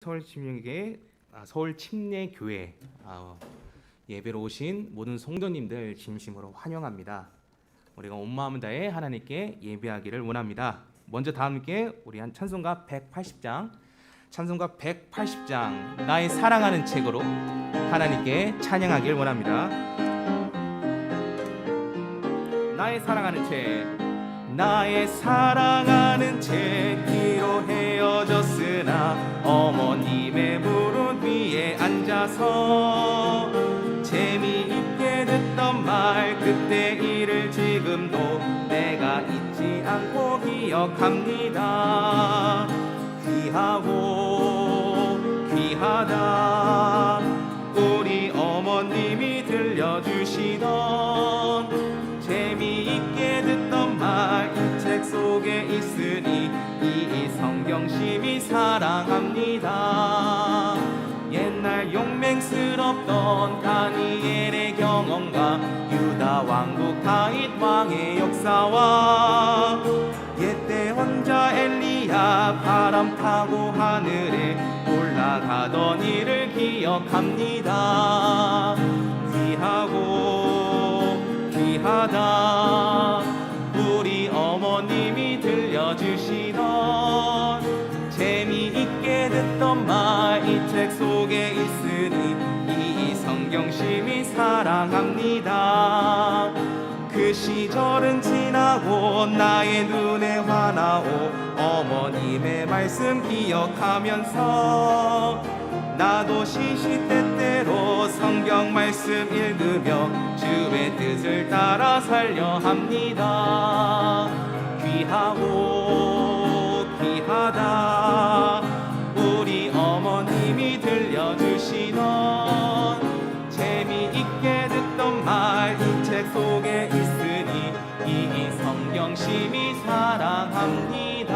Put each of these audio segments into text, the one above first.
서울 침례교회 예배로 오신 모든 성도님들 진심으로 환영합니다. 우리가 온 마음 다해 하나님께 예배하기를 원합니다. 먼저 다 함께 우리 찬송가 180장 나의 사랑하는 책으로 하나님께 찬양하기를 원합니다. 나의 사랑하는 책 뒤로 헤어졌으나 어머님의 무릎 위에 앉아서 재미있게 듣던 말 그때 일을 지금도 내가 잊지 않고 기억합니다. 귀하다 우리 어머님이 들려주시던 재미있게 듣던 말 이 책 속에 있으니 이 성경심이 사랑합니다. 옛날 용맹스럽던 다니엘의 경험과 유다 왕국 다윗 왕의 역사와 옛때 혼자 엘리야 바람 타고 하늘에 올라가던 일을 기억합니다. 귀하다 우리 어머님이 들려주시던 재미있게 듣던 말 이 책 속에 있으니 이 성경심이 사랑합니다. 그 시절은 지나고 나의 눈에 화나오 어머님의 말씀 기억하면서 나도 시시때때로 성경 말씀 읽으며 주의 뜻을 따라 살려 합니다. 귀하다 우리 어머님이 들려주시던 재미있게 듣던 말 이 책 속에 있으니 이 성경심이 사랑합니다.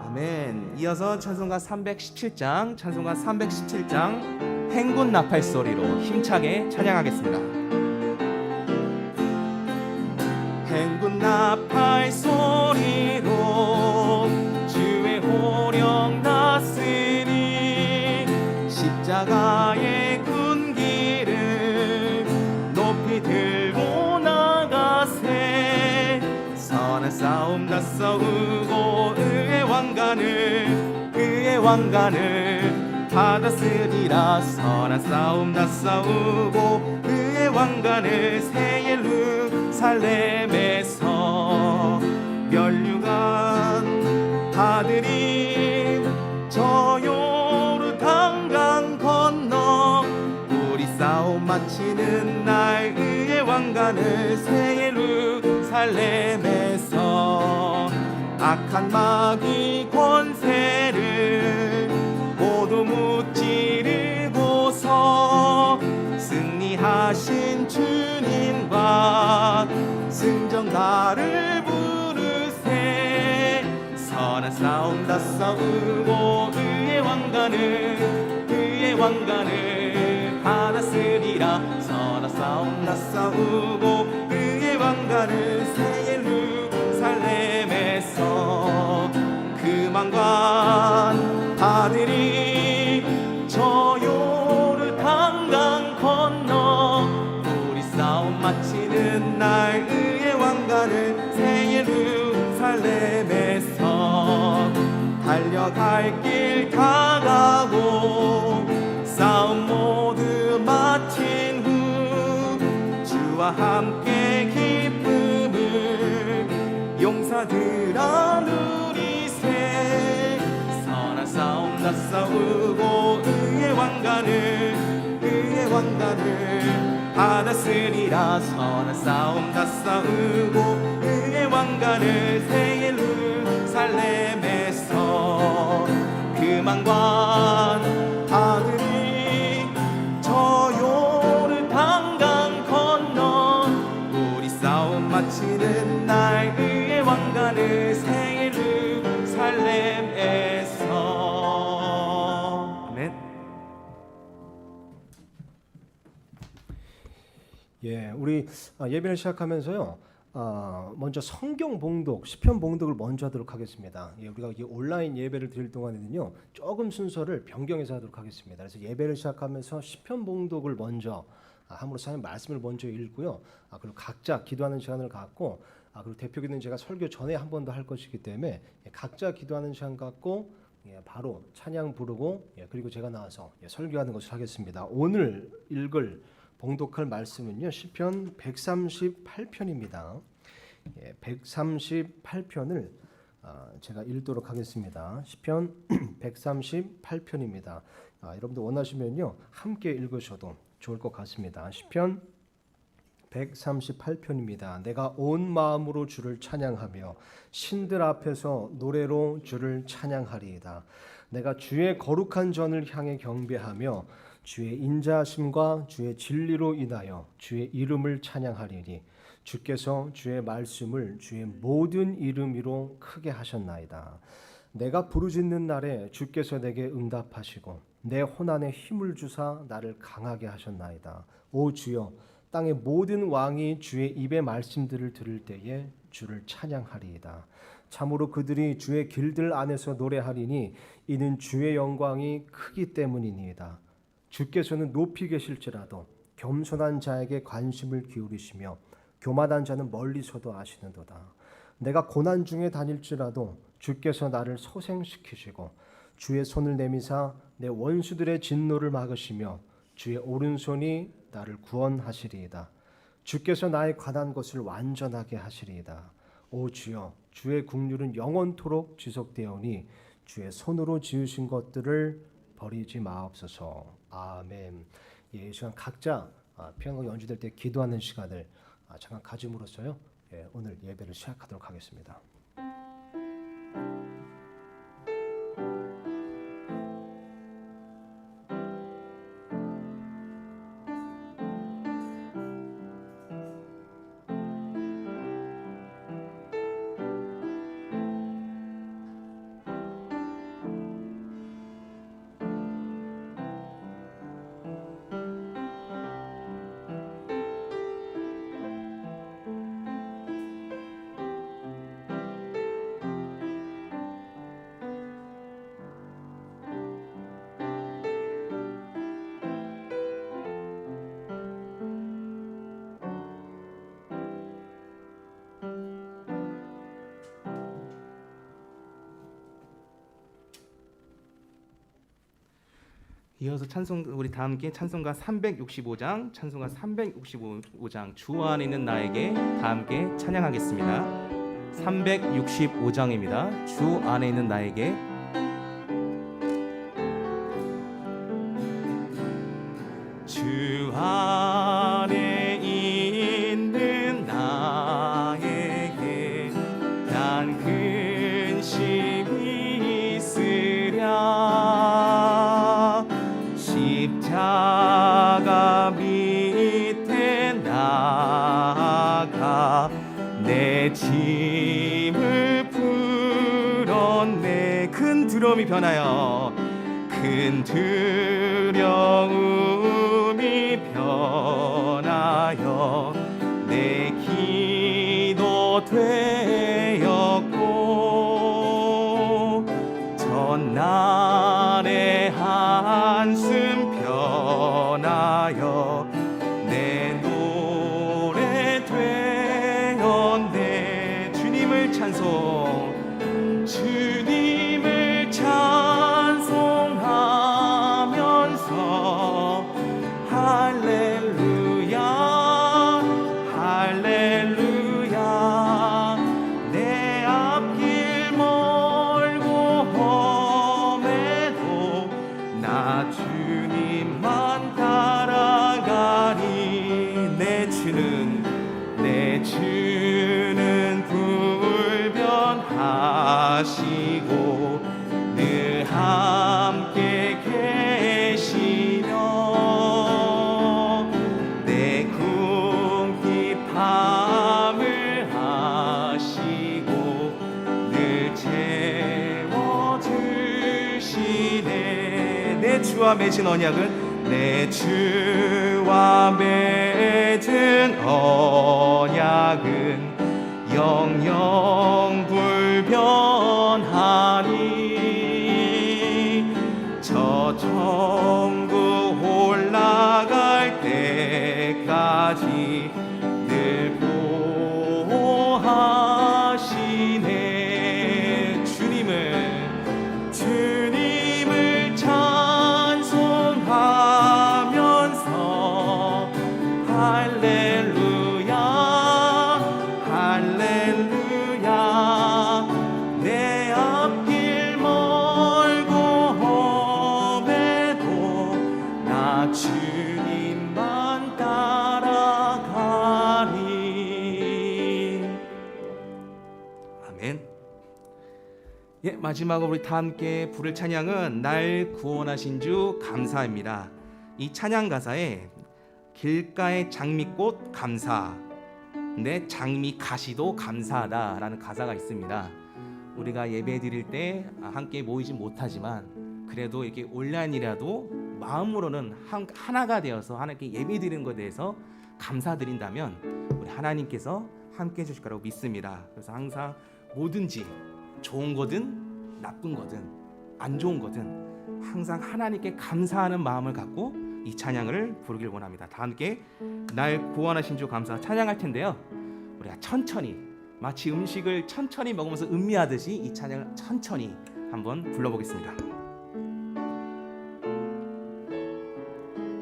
아멘. 이어서 찬송가 317장 행군 나팔 소리로 힘차게 찬양하겠습니다. 행군 나팔 소리로 주의 호령 났으니 십자가의 군기를 높이 들고 나가세 선한 싸움 다 싸우고 그의 왕관을 받았으리라. 선한 싸움 다 싸우고 그의 왕관을 새 예루살렘에서 면류관 아들이 저 요르단강 건너 우리 싸움 마치는 날 그의 왕관을 새 예루살렘에서 악한 마귀 권세를 모두 무찌르고서 승리하신 주님과 승전가를 부르세 선한 싸움 다 싸우고 그의 왕관을 받았으리라. 선한 싸움 다 싸우고 그의 왕관을 새 예루살렘에서 그 왕관 아들이 저 요르단강 건너 우리 싸움 마치는 날 그의 왕관을 새 예루살렘에서 달려갈 길 다가고 싸움 모두 마친 후 주와 함께 기쁨을 용사들아 누리세 선한 싸움 다 싸우고 그의 왕관을 받았으리라. 선한 싸움 다 싸우고 그의 왕관을 새 예루살렘에서 그 왕관 아들이 저 요르단강 건너 우리 싸움 마치는 날 그의 왕관을 새 예루살렘에서. 아멘. 우리 예배를 시작하면서요 먼저 성경 봉독, 시편 봉독을 먼저 하도록 하겠습니다. 우리가 이 온라인 예배를 드릴 동안에는요, 조금 순서를 변경해서 하도록 하겠습니다. 그래서 예배를 시작하면서 시편 봉독을 먼저 함으로써 하나님 말씀을 먼저 읽고요. 그리고 각자 기도하는 시간을 갖고, 그리고 대표기는 제가 설교 전에 한 번 더 할 것이기 때문에 각자 기도하는 시간 갖고 바로 찬양 부르고 그리고 제가 나와서 설교하는 것을 하겠습니다. 오늘 읽을 봉독할 말씀은요, 시편 138편입니다. 138편을 제가 읽도록 하겠습니다. 시편 138편입니다. 여러분들 원하시면요, 함께 읽으셔도 좋을 것 같습니다. 시편 138편입니다. 내가 온 마음으로 주를 찬양하며 신들 앞에서 노래로 주를 찬양하리이다. 내가 주의 거룩한 전을 향해 경배하며 주의 인자하심과 주의 진리로 인하여 주의 이름을 찬양하리니 주께서 주의 말씀을 주의 모든 이름으로 크게 하셨나이다. 내가 부르짖는 날에 주께서 내게 응답하시고 내 호난에 힘을 주사 나를 강하게 하셨나이다. 오 주여, 땅의 모든 왕이 주의 입의 말씀들을 들을 때에 주를 찬양하리이다. 참으로 그들이 주의 길들 안에서 노래하리니 이는 주의 영광이 크기 때문이니이다. 주께서는 높이 계실지라도 겸손한 자에게 관심을 기울이시며 교만한 자는 멀리서도 아시는도다. 내가 고난 중에 다닐지라도 주께서 나를 소생시키시고 주의 손을 내미사 내 원수들의 진노를 막으시며 주의 오른손이 나를 구원하시리이다. 주께서 나의 관한 것을 완전하게 하시리이다. 오 주여, 주의 국률은 영원토록 지속되오니 주의 손으로 지으신 것들을 버리지 마옵소서. 아멘. 이 시간 각자 피아노 연주될 때 기도하는 시간을 잠깐 가짐으로써요, 오늘 예배를 시작하도록 하겠습니다. 이어서 우리 다 함께 찬송가 365장, 찬송가 365장 주 안에 있는 나에게 다 함께 찬양하겠습니다. 365장입니다. 주 안에 있는 나에게. 주 안에 있는 나에게 난 근심이 있으랴. 십자가 밑에 나가 내 짐을 풀었네. 큰 두려움이 변하여 큰 두려움이 변하여 내 기도 되었고 전날의 한숨 변하여 내 노래 되었네. 주님을 찬송하면서 할렐루야 할렐루야. 내 앞길 멀고 험해도 나 주님만 따라가리. 내 주는 불변하시고 늘 함께 계시며 내 궁핍함을 아시고 늘 채워주시네. 내 주와 맺은 언약은 내 주와 맺은 언약은 영영 불변하니 저 천국 올라갈 때까지 늘 보호하시네. 주님을 찬송하면서 할렐루야 할렐루야 내 앞길 멀고 험해도 나 주님만 따라가리. 아멘. 예, 마지막으로 우리 다 함께 부를 찬양은 날 구원하신 주 감사입니다. 이 찬양 가사에 길가의 장미꽃 감사, 내 장미 가시도 감사하다라는 가사가 있습니다. 우리가 예배 드릴 때 함께 모이지 못하지만 그래도 이렇게 온라인이라도 마음으로는 하나가 되어서 하나님께 예배 드리는 것에 대해서 감사드린다면 우리 하나님께서 함께 해주실 거라고 믿습니다. 그래서 항상 뭐든지 좋은 거든 나쁜 거든 안 좋은 거든 항상 하나님께 감사하는 마음을 갖고 이 찬양을 부르길 원합니다. 다 함께 날 구원하신 주 감사 찬양할 텐데요. 우리가 천천히 마치 음식을 천천히 먹으면서 음미하듯이 이 찬양을 천천히 한번 불러보겠습니다.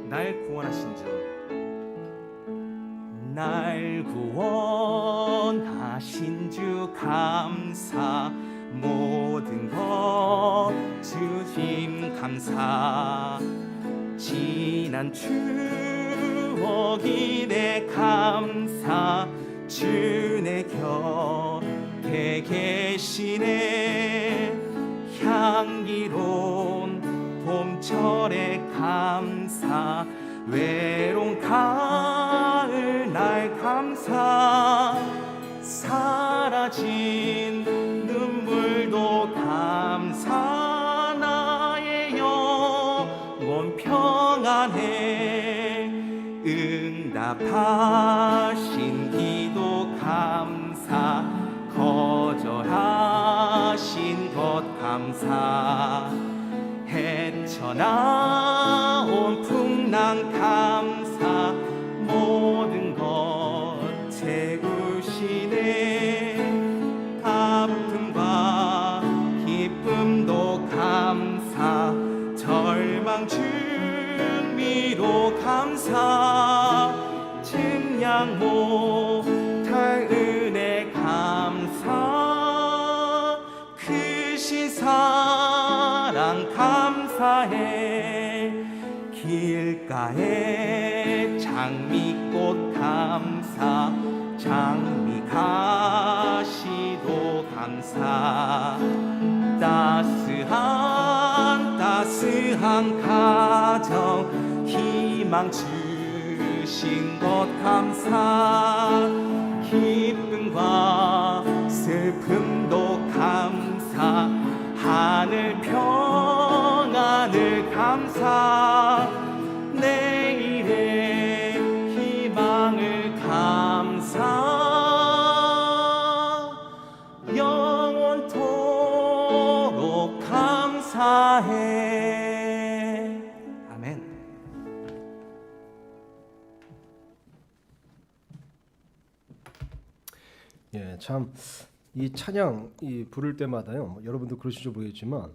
날 구원하신 주, 날 구원하신 주 감사, 모든 것 주님 감사, 지난 추억이 내 감사, 주 내 곁에 계시네. 향기로운 봄철의 감사, 외로운 가을 날 감사, 사라진 눈물도 감사, 나의 영혼 평안해. 응답하신 기도 감사, 거절하신 것 감사, 헤쳐나온 풍랑 감사, 모든 것 채우시네. 아픔과 기쁨도 감사, 절망 중미로 감사, 증량 못할 은혜 감사, 크신 사랑 감사해. 길가에 장미꽃 감사, 장미 가시도 감사, 따스한 가정 희망 주신 것 감사, 기쁨과 슬픔도 감사, 하늘 평안을 감사, 내일의 희망을 감사, 영원토록 감사해. 아멘. 예, 참 이 찬양 이 부를 때마다요. 뭐 여러분도 그러실지 모르겠지만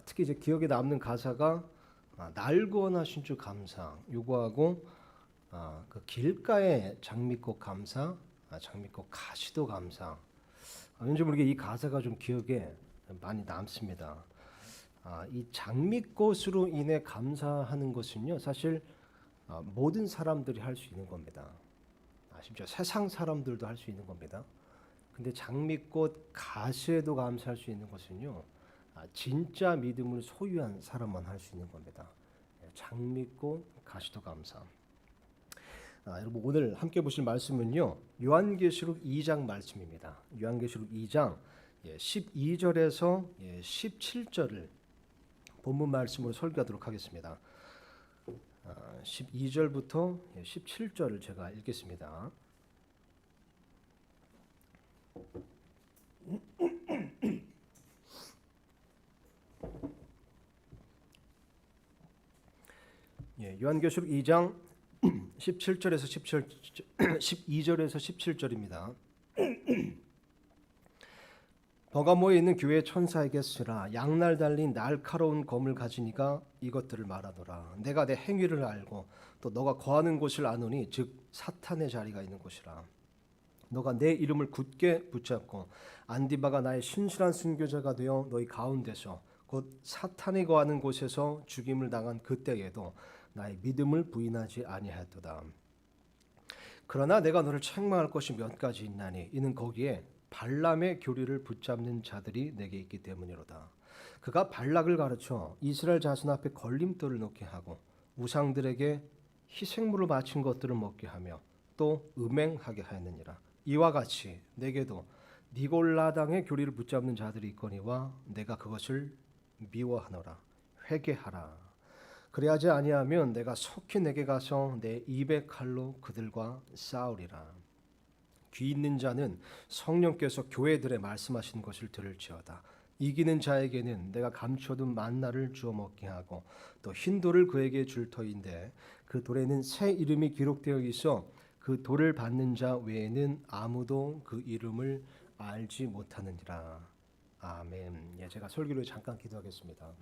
특히 이제 기억에 남는 가사가 날 구원하신 주 감사 요거하고 그 길가에 장미꽃 감사, 장미꽃 가시도 감사. 왠지 모르게 이 가사가 좀 기억에 많이 남습니다. 이 장미꽃으로 인해 감사하는 것은요, 사실 모든 사람들이 할 수 있는 겁니다. 심지어 세상 사람들도 할 수 있는 겁니다. 근데 장미꽃 가시에도 감사할 수 있는 것은요, 진짜 믿음을 소유한 사람만 할 수 있는 겁니다. 장미꽃 가시도 감사. 여러분 오늘 함께 보실 말씀은요, 요한계시록 2장 말씀입니다. 요한계시록 2장 12절에서 17절을 본문 말씀으로 설교하도록 하겠습니다. 12절부터 17절을 제가 읽겠습니다. 요한계시록 2장 17절에서 12절에서 17절입니다. 버가모에 있는 교회 천사에게 쓰라. 양날 달린 날카로운 검을 가지니가 이것들을 말하노라. 내가 내 행위를 알고 또 너가 거하는 곳을 아노니 즉 사탄의 자리가 있는 곳이라. 너가 내 이름을 굳게 붙잡고 안디바가 나의 신실한 순교자가 되어 너희 가운데서 곧 사탄이 거하는 곳에서 죽임을 당한 그때에도 나의 믿음을 부인하지 아니하였도다. 그러나 내가 너를 책망할 것이 몇 가지 있나니 이는 거기에 발람의 교리를 붙잡는 자들이 내게 있기 때문이로다. 그가 발락을 가르쳐 이스라엘 자손 앞에 걸림돌을 놓게 하고 우상들에게 희생물을 바친 것들을 먹게 하며 또 음행하게 하였느니라. 이와 같이 내게도 니골라당의 교리를 붙잡는 자들이 있거니와 내가 그것을 미워하노라. 회개하라. 그리하지 아니하면 내가 속히 내게 가서 내 입의 칼로 그들과 싸우리라. 귀 있는 자는 성령께서 교회들에 말씀하시는 것을 들을지어다. 이기는 자에게는 내가 감춰둔 만나를 주어 먹게 하고 또 흰 돌을 그에게 줄 터인데 그 돌에는 새 이름이 기록되어 있어 그 돌을 받는 자 외에는 아무도 그 이름을 알지 못하느니라. 아멘. 제가 설교를 잠깐 기도하겠습니다.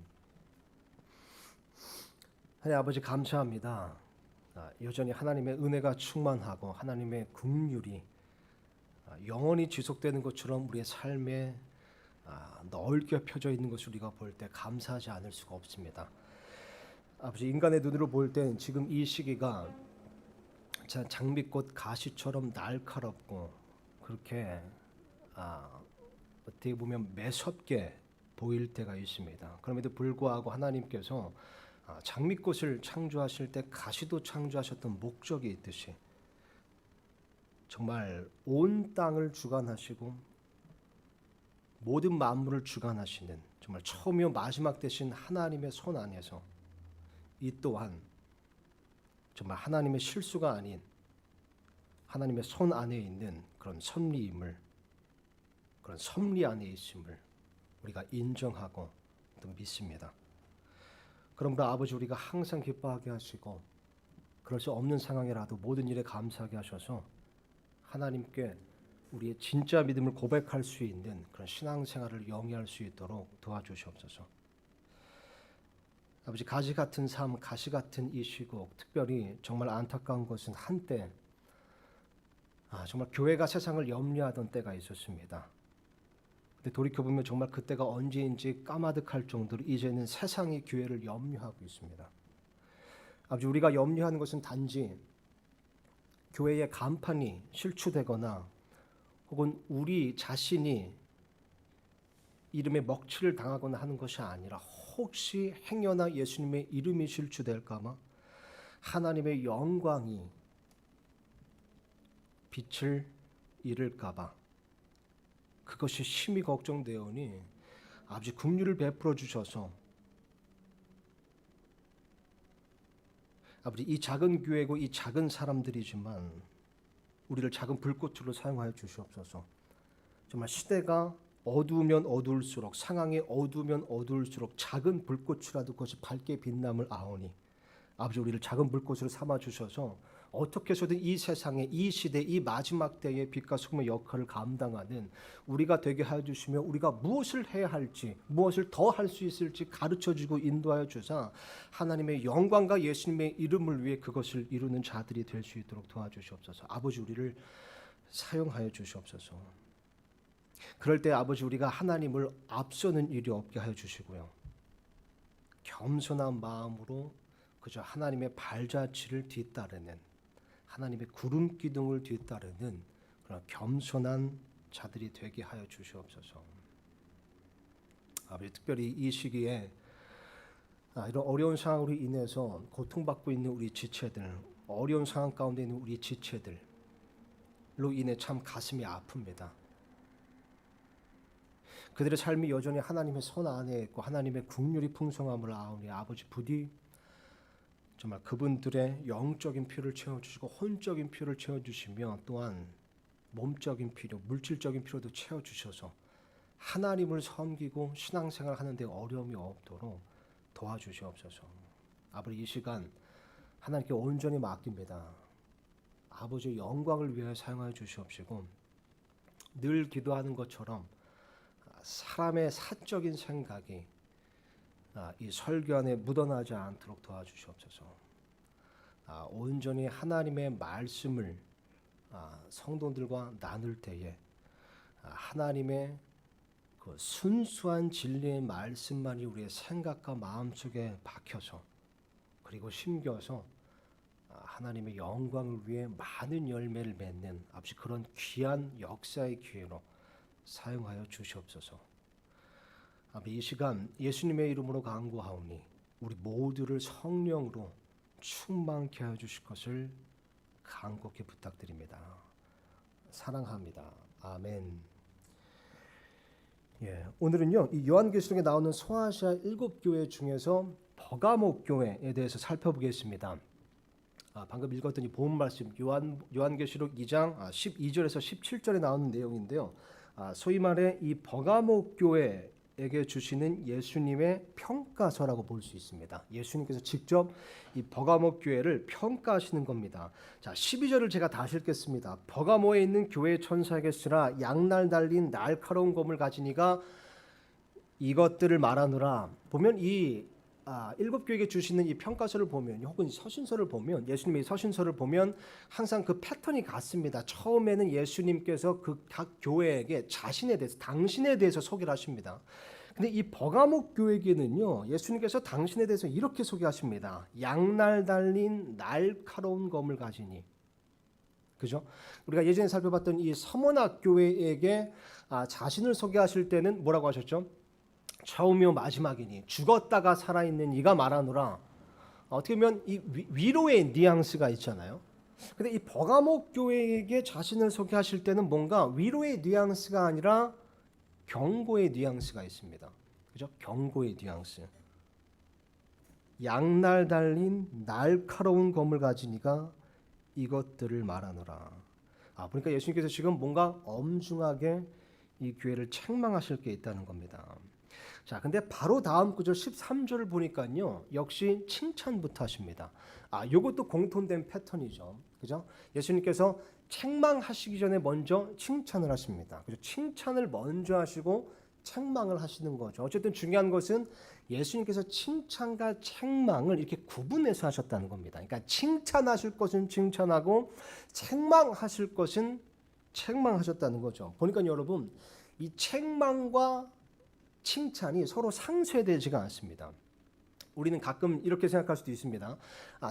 하나님 아버지 감사합니다. 여전히 하나님의 은혜가 충만하고 하나님의 긍휼이 영원히 지속되는 것처럼 우리의 삶에 넓게 펴져 있는 것을 우리가 볼 때 감사하지 않을 수가 없습니다. 아버지 인간의 눈으로 볼 땐 지금 이 시기가 장미꽃 가시처럼 날카롭고 그렇게 어떻게 보면 매섭게 보일 때가 있습니다. 그럼에도 불구하고 하나님께서 장미꽃을 창조하실 때 가시도 창조하셨던 목적이 있듯이 정말 온 땅을 주관하시고 모든 만물을 주관하시는 정말 처음이요 마지막 되신 하나님의 손 안에서 이 또한 정말 하나님의 실수가 아닌 하나님의 손 안에 있는 그런 섭리임을, 그런 섭리 안에 있음을 우리가 인정하고 또 믿습니다. 그러므로 아버지 우리가 항상 기뻐하게 하시고 그럴 수 없는 상황이라도 모든 일에 감사하게 하셔서 하나님께 우리의 진짜 믿음을 고백할 수 있는 그런 신앙생활을 영위할 수 있도록 도와주시옵소서. 아버지 가시 같은 삶, 가시 같은 이 시국, 특별히 정말 안타까운 것은 한때 정말 교회가 세상을 염려하던 때가 있었습니다. 근데 돌이켜보면 정말 그때가 언제인지 까마득할 정도로 이제는 세상이 교회를 염려하고 있습니다. 아버지 우리가 염려하는 것은 단지 교회의 간판이 실추되거나 혹은 우리 자신이 이름에 먹칠을 당하거나 하는 것이 아니라 혹시 행여나 예수님의 이름이 실추될까 봐 하나님의 영광이 빛을 잃을까 봐 그것이 심히 걱정되오니 아버지 긍휼을 베풀어 주셔서 아버지 이 작은 교회고 이 작은 사람들이지만 우리를 작은 불꽃으로 사용하여 주시옵소서. 정말 시대가 어두우면 어두울수록 상황이 어두우면 어두울수록 작은 불꽃이라도 그것이 밝게 빛남을 아오니 아버지 우리를 작은 불꽃으로 삼아 주셔서 어떻게 해서든 이 세상에 이 시대 이 마지막 때의 빛과 소금의 역할을 감당하는 우리가 되게 하여 주시며 우리가 무엇을 해야 할지 무엇을 더 할 수 있을지 가르쳐주고 인도하여 주사 하나님의 영광과 예수님의 이름을 위해 그것을 이루는 자들이 될 수 있도록 도와주시옵소서. 아버지 우리를 사용하여 주시옵소서. 그럴 때 아버지 우리가 하나님을 앞서는 일이 없게 하여 주시고요. 겸손한 마음으로 그저 하나님의 발자취를 뒤따르는 하나님의 구름 기둥을 뒤따르는 그런 겸손한 자들이 되게 하여 주시옵소서. 아버지 특별히 이 시기에 이런 어려운 상황으로 인해서 고통받고 있는 우리 지체들, 어려운 상황 가운데 있는 우리 지체들로 인해 참 가슴이 아픕니다. 그들의 삶이 여전히 하나님의 손 안에 있고 하나님의 긍휼이 풍성함을 아오니 아버지 부디 정말 그분들의 영적인 필요를 채워주시고 혼적인 필요를 채워주시며 또한 몸적인 필요, 물질적인 필요도 채워주셔서 하나님을 섬기고 신앙생활 하는 데 어려움이 없도록 도와주시옵소서. 아버지, 이 시간 하나님께 온전히 맡깁니다. 아버지의 영광을 위하여 사용하여 주시옵시고, 늘 기도하는 것처럼 사람의 사적인 생각이 이 설교 안에 묻어나지 않도록 도와주시옵소서. 온전히 하나님의 말씀을 성도들과 나눌 때에 하나님의 그 순수한 진리의 말씀만이 우리의 생각과 마음속에 박혀서, 그리고 심겨서 하나님의 영광을 위해 많은 열매를 맺는 아버지 그런 귀한 역사의 기회로 사용하여 주시옵소서. 아버지, 이 시간 예수님의 이름으로 간구하오니 우리 모두를 성령으로 충만케 하여 주실 것을 간곡히 부탁드립니다. 사랑합니다. 아멘. 오늘은요, 이 요한계시록에 나오는 소아시아 7교회 중에서 버가모 교회에 대해서 살펴보겠습니다. 방금 읽었던 이 본 말씀 요한계시록 2장 12절에서 17절에 나오는 내용인데요. 소위 말해 이 버가모 교회에게 주시는 예수님의 평가서라고 볼 수 있습니다. 예수님께서 직접 이 버가모 교회를 평가하시는 겁니다. 자, 12절을 제가 다시 읽겠습니다. 버가모에 있는 교회 천사에게 쓰라. 양날 달린 날카로운 검을 가진 이가 이것들을 말하노라. 보면 이 7교회에게 주시는 이 평가서를 보면, 혹은 서신서를 보면, 예수님의 서신서를 보면 항상 그 패턴이 같습니다. 처음에는 예수님께서 그 각 교회에게 자신에 대해서, 당신에 대해서 소개를 하십니다. 근데 이 버가모 교회에게는요, 예수님께서 당신에 대해서 이렇게 소개하십니다. 양날 달린 날카로운 검을 가지니. 그죠? 우리가 예전에 살펴봤던 이 서머나 교회에게 자신을 소개하실 때는 뭐라고 하셨죠? 처음이요 마지막이니 죽었다가 살아있는 이가 말하노라. 어떻게 보면 이 위로의 뉘앙스가 있잖아요. 근데 이 버가모 교회에게 자신을 소개하실 때는 뭔가 위로의 뉘앙스가 아니라 경고의 뉘앙스가 있습니다. 그죠? 경고의 뉘앙스. 양날 달린 날카로운 검을 가진 이가 이것들을 말하노라. 보니까 예수님께서 지금 뭔가 엄중하게 이 교회를 책망하실 게 있다는 겁니다. 자, 근데 바로 다음 구절 13절을 보니까요, 역시 칭찬부터 하십니다. 요것도 공통된 패턴이죠. 그죠? 예수님께서 책망하시기 전에 먼저 칭찬을 하십니다. 그죠? 칭찬을 먼저 하시고 책망을 하시는 거죠. 어쨌든 중요한 것은 예수님께서 칭찬과 책망을 이렇게 구분해서 하셨다는 겁니다. 그러니까 칭찬하실 것은 칭찬하고 책망하실 것은 책망하셨다는 거죠. 보니까 여러분, 이 책망과 칭찬이 서로 상쇄되지가 않습니다. 우리는 가끔 이렇게 생각할 수도 있습니다.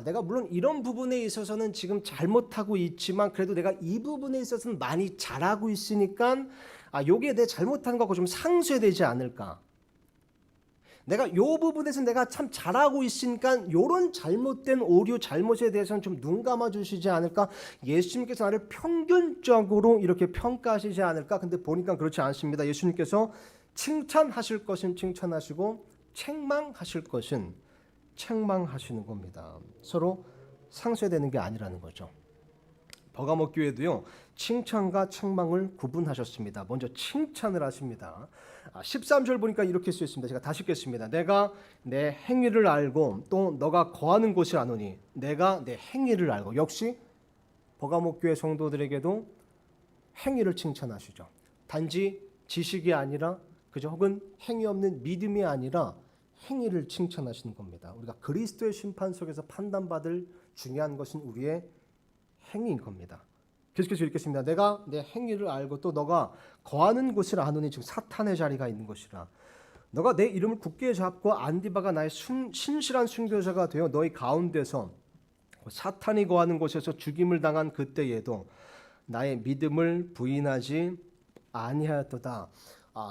내가 물론 이런 부분에 있어서는 지금 잘못하고 있지만 그래도 내가 이 부분에 있어서는 많이 잘하고 있으니까 요게 내 잘못한 거하고 좀 상쇄되지 않을까. 내가 요 부분에서 내가 참 잘하고 있으니까 요런 잘못된 오류 잘못에 대해서는 좀 눈 감아 주시지 않을까. 예수님께서 나를 평균적으로 이렇게 평가하시지 않을까. 근데 보니까 그렇지 않습니다. 예수님께서 칭찬하실 것은 칭찬하시고 책망하실 것은 책망하시는 겁니다. 서로 상쇄되는 게 아니라는 거죠. 버가모 교회도요, 칭찬과 책망을 구분하셨습니다. 먼저 칭찬을 하십니다. 13절 보니까 이렇게 쓰여 있습니다. 제가 다시 읽겠습니다. 내가 내 행위를 알고 또 너가 거하는 곳을 아노니. 내가 내 행위를 알고. 역시 버가모 교회 성도들에게도 행위를 칭찬하시죠. 단지 지식이 아니라, 그죠? 혹은 행위 없는 믿음이 아니라 행위를 칭찬하시는 겁니다. 우리가 그리스도의 심판 속에서 판단받을 중요한 것은 우리의 행위인 겁니다. 계속해서 읽겠습니다. 내가 내 행위를 알고 또 너가 거하는 곳을 아노니, 즉 사탄의 자리가 있는 것이라. 너가 내 이름을 굳게 잡고 안디바가 나의 신실한 순교자가 되어 너희 가운데서 사탄이 거하는 곳에서 죽임을 당한 그때에도 나의 믿음을 부인하지 아니하였도다.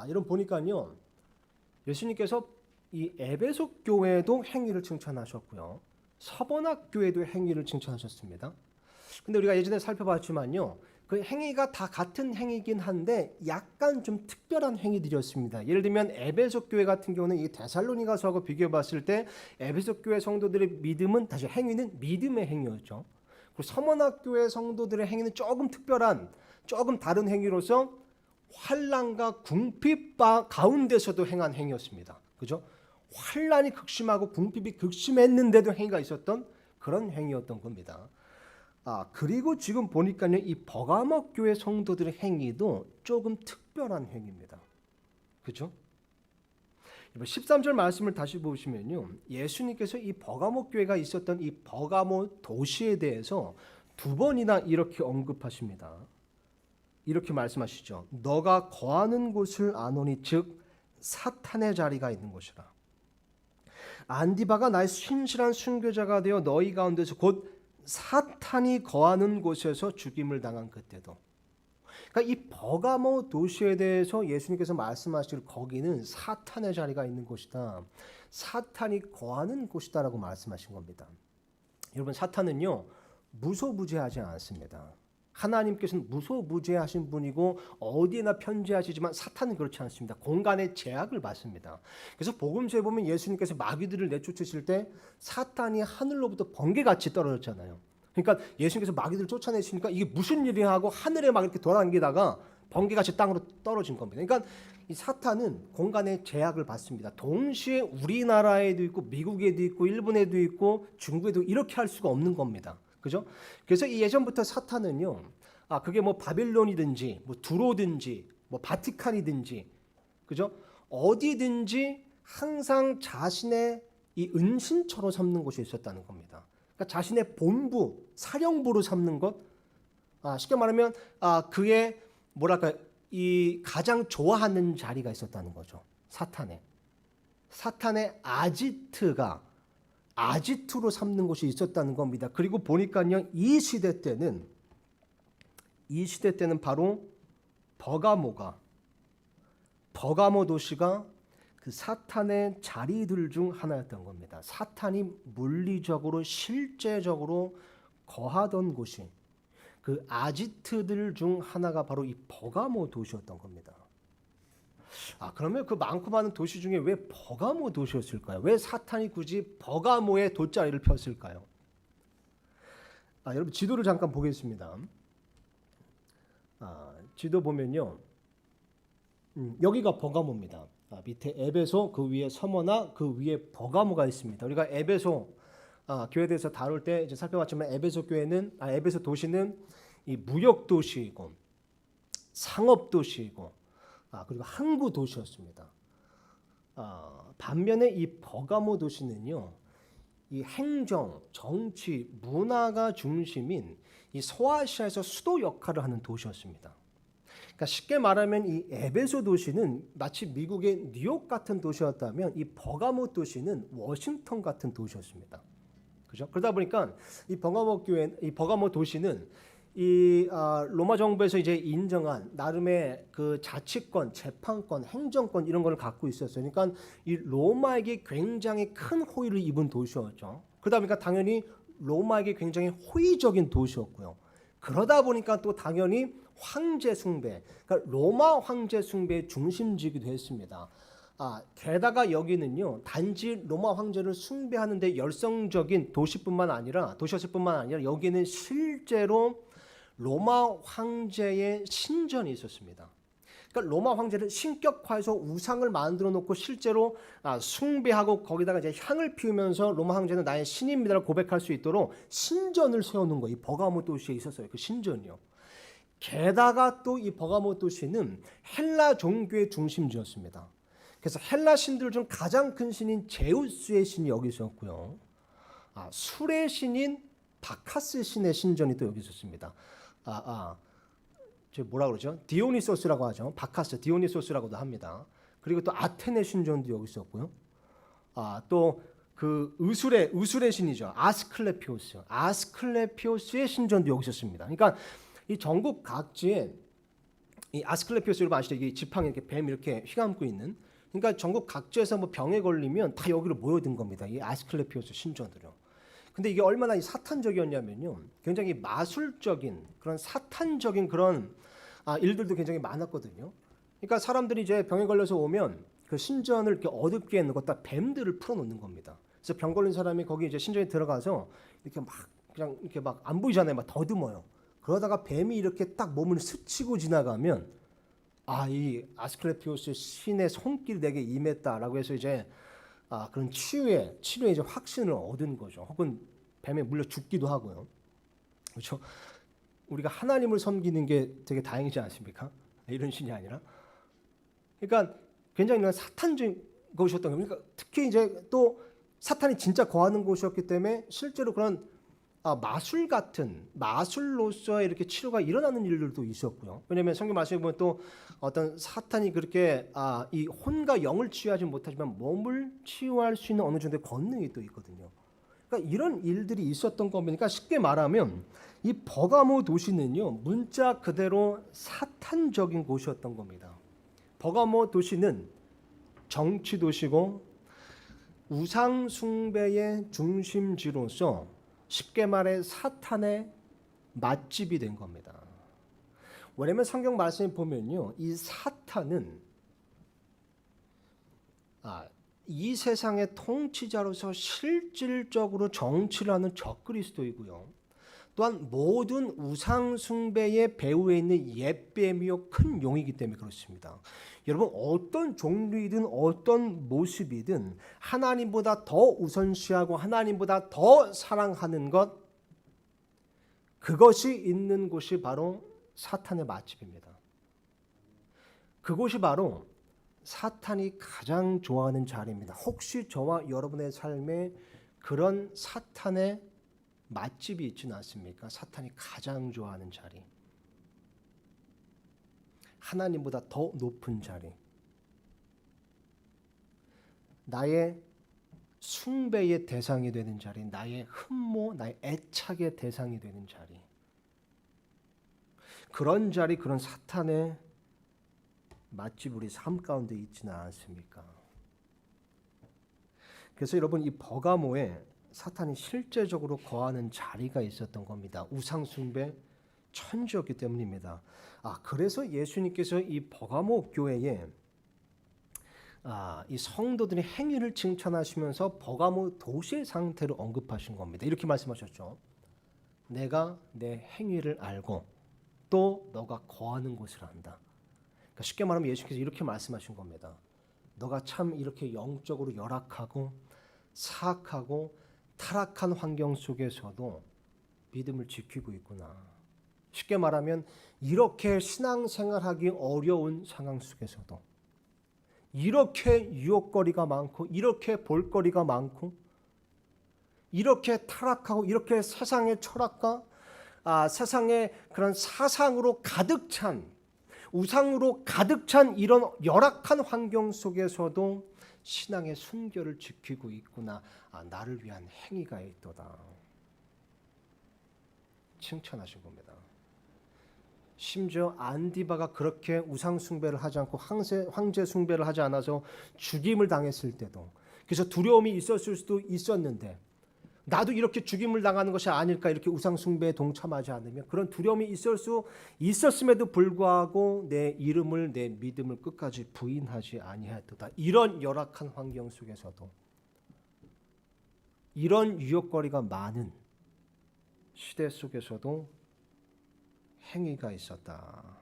이런 보니까요, 예수님께서 이 에베소 교회도 행위를 칭찬하셨고요, 서번학 교회도 행위를 칭찬하셨습니다. 근데 우리가 예전에 살펴봤지만요, 그 행위가 다 같은 행위긴 한데 약간 좀 특별한 행위들이었습니다. 예를 들면 에베소 교회 같은 경우는 이 데살로니가서하고 비교해 봤을 때 에베소 교회 성도들의 믿음은, 다시 행위는 믿음의 행위였죠. 그리고 서문학교의 성도들의 행위는 조금 특별한, 조금 다른 행위로서 환난과 궁핍 가운데서도 행한 행위였습니다. 그죠? 환난이 극심하고 궁핍이 극심했는데도 행위가 있었던 그런 행위였던 겁니다. 그리고 지금 보니까요, 이 버가모 교회 성도들의 행위도 조금 특별한 행위입니다. 그죠? 13절 말씀을 다시 보시면요, 예수님께서 이 버가모 교회가 있었던 이 버가모 도시에 대해서 두 번이나 이렇게 언급하십니다. 이렇게 말씀하시죠. 너가 거하는 곳을 아노니 즉 사탄의 자리가 있는 곳이라. 안디바가 나의 신실한 순교자가 되어 너희 가운데서 곧 사탄이 거하는 곳에서 죽임을 당한 그때도. 그러니까 이 버가모 도시에 대해서 예수님께서 말씀하실 거기는 사탄의 자리가 있는 곳이다. 사탄이 거하는 곳이다라고 말씀하신 겁니다. 여러분, 사탄은요 무소부재하지 않습니다. 하나님께서는 무소부재하신 분이고 어디에나 편재하시지만 사탄은 그렇지 않습니다. 공간의 제약을 받습니다. 그래서 복음서에 보면 예수님께서 마귀들을 내쫓으실 때 사탄이 하늘로부터 번개같이 떨어졌잖아요. 그러니까 예수님께서 마귀들을 쫓아내시니까 이게 무슨 일이야 하고 하늘에 막 이렇게 돌아다니다가 번개같이 땅으로 떨어진 겁니다. 그러니까 이 사탄은 공간의 제약을 받습니다. 동시에 우리나라에도 있고 미국에도 있고 일본에도 있고 중국에도 이렇게 할 수가 없는 겁니다. 그죠? 그래서 이 예전부터 사탄은요, 그게 뭐 바빌론이든지 뭐 두로든지 뭐 바티칸이든지, 그죠? 어디든지 항상 자신의 이 은신처로 삼는 곳이 있었다는 겁니다. 그러니까 자신의 본부, 사령부로 삼는 것, 쉽게 말하면 그의 뭐랄까 이 가장 좋아하는 자리가 있었다는 거죠. 사탄의 아지트로 삼는 곳이 있었다는 겁니다. 그리고 보니까요, 이 시대 때는 바로 버가모 도시가 그 사탄의 자리들 중 하나였던 겁니다. 사탄이 물리적으로 실제적으로 거하던 곳이 그 아지트들 중 하나가 바로 이 버가모 도시였던 겁니다. 그러면 그 많고 많은 도시 중에 왜 버가모 도시였을까요? 왜 사탄이 굳이 버가모에 돗자리를 폈을까요? 여러분, 지도를 잠깐 보겠습니다. 지도 보면요, 여기가 버가모입니다. 밑에 에베소, 그 위에 서머나, 그 위에 버가모가 있습니다. 우리가 에베소 교회에 대해서 다룰 때 이제 살펴봤지만 에베소 도시는 이 무역 도시이고 상업 도시이고 그리고 항구 도시였습니다. 반면에 이 버가모 도시는요, 이 행정, 정치, 문화가 중심인 이 소아시아에서 수도 역할을 하는 도시였습니다. 그러니까 쉽게 말하면 이 에베소 도시는 마치 미국의 뉴욕 같은 도시였다면 이 버가모 도시는 워싱턴 같은 도시였습니다. 그죠? 그러다 보니까 이 버가모 도시는 이 로마 정부에서 이제 인정한 나름의 그 자치권, 재판권, 행정권 이런 걸 갖고 있었어요. 그러니까 이 로마에게 굉장히 큰 호의를 입은 도시였죠. 그러다 보니까 당연히 로마에게 굉장히 호의적인 도시였고요. 그러다 보니까 또 당연히 황제 숭배, 그러니까 로마 황제 숭배의 중심지기도 했습니다. 게다가 여기는요, 단지 로마 황제를 숭배하는데 열성적인 도시였을 뿐만 아니라 여기는 실제로 로마 황제의 신전이 있었습니다. 그러니까 로마 황제를 신격화해서 우상을 만들어 놓고 실제로 숭배하고 거기다가 이제 향을 피우면서 로마 황제는 나의 신입니다라고 고백할 수 있도록 신전을 세워놓은 거예요. 이 버가모 도시에 있었어요. 그 신전이요. 게다가 또 이 버가모 도시는 헬라 종교의 중심지였습니다. 그래서 헬라 신들 중 가장 큰 신인 제우스의 신이 여기 있었고요. 술의 신인 바카스 신의 신전이 또 여기 있었습니다. 뭐라 그러죠? 디오니소스라고 하죠. 바카스, 디오니소스라고도 합니다. 그리고 또 아테네 신전도 여기 있었고요. 또 그 의술의 신이죠. 아스클레피오스의 신전도 여기 있었습니다. 그러니까 이 전국 각지에 이 아스클레피오스 여러분 아시죠? 이게 지팡이 이렇게 뱀 이렇게 휘감고 있는. 그러니까 전국 각지에서 뭐 병에 걸리면 다 여기로 모여든 겁니다. 이 아스클레피오스 신전들요. 근데 이게 얼마나 이 사탄적이었냐면요, 굉장히 마술적인 그런 사탄적인 그런 일들도 굉장히 많았거든요. 그러니까 사람들이 이제 병에 걸려서 오면 그 신전을 이렇게 어둡게 해놓고 다 뱀들을 풀어놓는 겁니다. 그래서 병 걸린 사람이 거기 이제 신전에 들어가서 이렇게 막 그냥 이렇게 막 안 보이잖아요. 막 더듬어요. 그러다가 뱀이 이렇게 딱 몸을 스치고 지나가면 이 아스클레피오스 신의 손길이 내게 임했다라고 해서 이제 그런 치료에 이제 확신을 얻은 거죠. 혹은 뱀에 물려 죽기도 하고요. 그렇죠? 우리가 하나님을 섬기는 게 되게 다행이지 않습니까? 이런 신이 아니라. 그러니까 굉장히 사탄적인 곳이었던 겁니다. 그러니까 특히 이제 또 사탄이 진짜 거하는 곳이었기 때문에 실제로 그런 마술 같은 마술로서 이렇게 치료가 일어나는 일들도 있었고요. 왜냐하면 성경 말씀에 보면 또 어떤 사탄이 그렇게 이 혼과 영을 치유하지 못하지만 몸을 치유할 수 있는 어느 정도의 권능이 또 있거든요. 그러니까 이런 일들이 있었던 겁니다. 그러니까 쉽게 말하면 이 버가모 도시는요, 문자 그대로 사탄적인 곳이었던 겁니다. 버가모 도시는 정치 도시고 우상 숭배의 중심지로서 쉽게 말해 사탄의 맛집이 된 겁니다. 왜냐하면 성경 말씀에 보면요, 이 사탄은 이 세상의 통치자로서 실질적으로 정치를 하는 적그리스도이고요. 또한 모든 우상 숭배의 배후에 있는 옛뱀이요 큰 용이기 때문에 그렇습니다. 여러분 어떤 종류이든 어떤 모습이든 하나님보다 더 우선시하고 하나님보다 더 사랑하는 것, 그것이 있는 곳이 바로 사탄의 맛집입니다. 그곳이 바로 사탄이 가장 좋아하는 자리입니다. 혹시 저와 여러분의 삶에 그런 사탄의 맛집이 있지는 않습니까? 사탄이 가장 좋아하는 자리, 하나님보다 더 높은 자리, 나의 숭배의 대상이 되는 자리, 나의 흠모, 나의 애착의 대상이 되는 자리, 그런 자리, 그런 사탄의 맛집 우리 삶 가운데 있지는 않습니까? 그래서 여러분 이 버가모에 사탄이 실제적으로 거하는 자리가 있었던 겁니다. 우상숭배 천지였기 때문입니다. 그래서 예수님께서 이 버가모 교회에 이 성도들의 행위를 칭찬하시면서 버가모 도시의 상태를 언급하신 겁니다. 이렇게 말씀하셨죠. 내가 내 행위를 알고 또 너가 거하는 곳을 안다. 그러니까 쉽게 말하면 예수님께서 이렇게 말씀하신 겁니다. 너가 참 이렇게 영적으로 열악하고 사악하고 타락한 환경 속에서도 믿음을 지키고 있구나. 쉽게 말하면 이렇게 신앙생활하기 어려운 상황 속에서도 이렇게 유혹거리가 많고 이렇게 볼거리가 많고 이렇게 타락하고 이렇게 세상의 철학과 세상의 그런 사상으로 가득 찬 우상으로 가득 찬 이런 열악한 환경 속에서도 신앙의 순결을 지키고 있구나. 나를 위한 행위가 있도다. 칭찬하신 겁니다. 심지어 안디바가 그렇게 우상 숭배를 하지 않고 황제 숭배를 하지 않아서 죽임을 당했을 때도, 그래서 두려움이 있었을 수도 있었는데 나도 이렇게 죽임을 당하는 것이 아닐까, 이렇게 우상 숭배에 동참하지 않으면 그런 두려움이 있을 수 있었음에도 불구하고 내 이름을, 내 믿음을 끝까지 부인하지 아니하였도다. 이런 열악한 환경 속에서도, 이런 유혹거리가 많은 시대 속에서도 행위가 있었다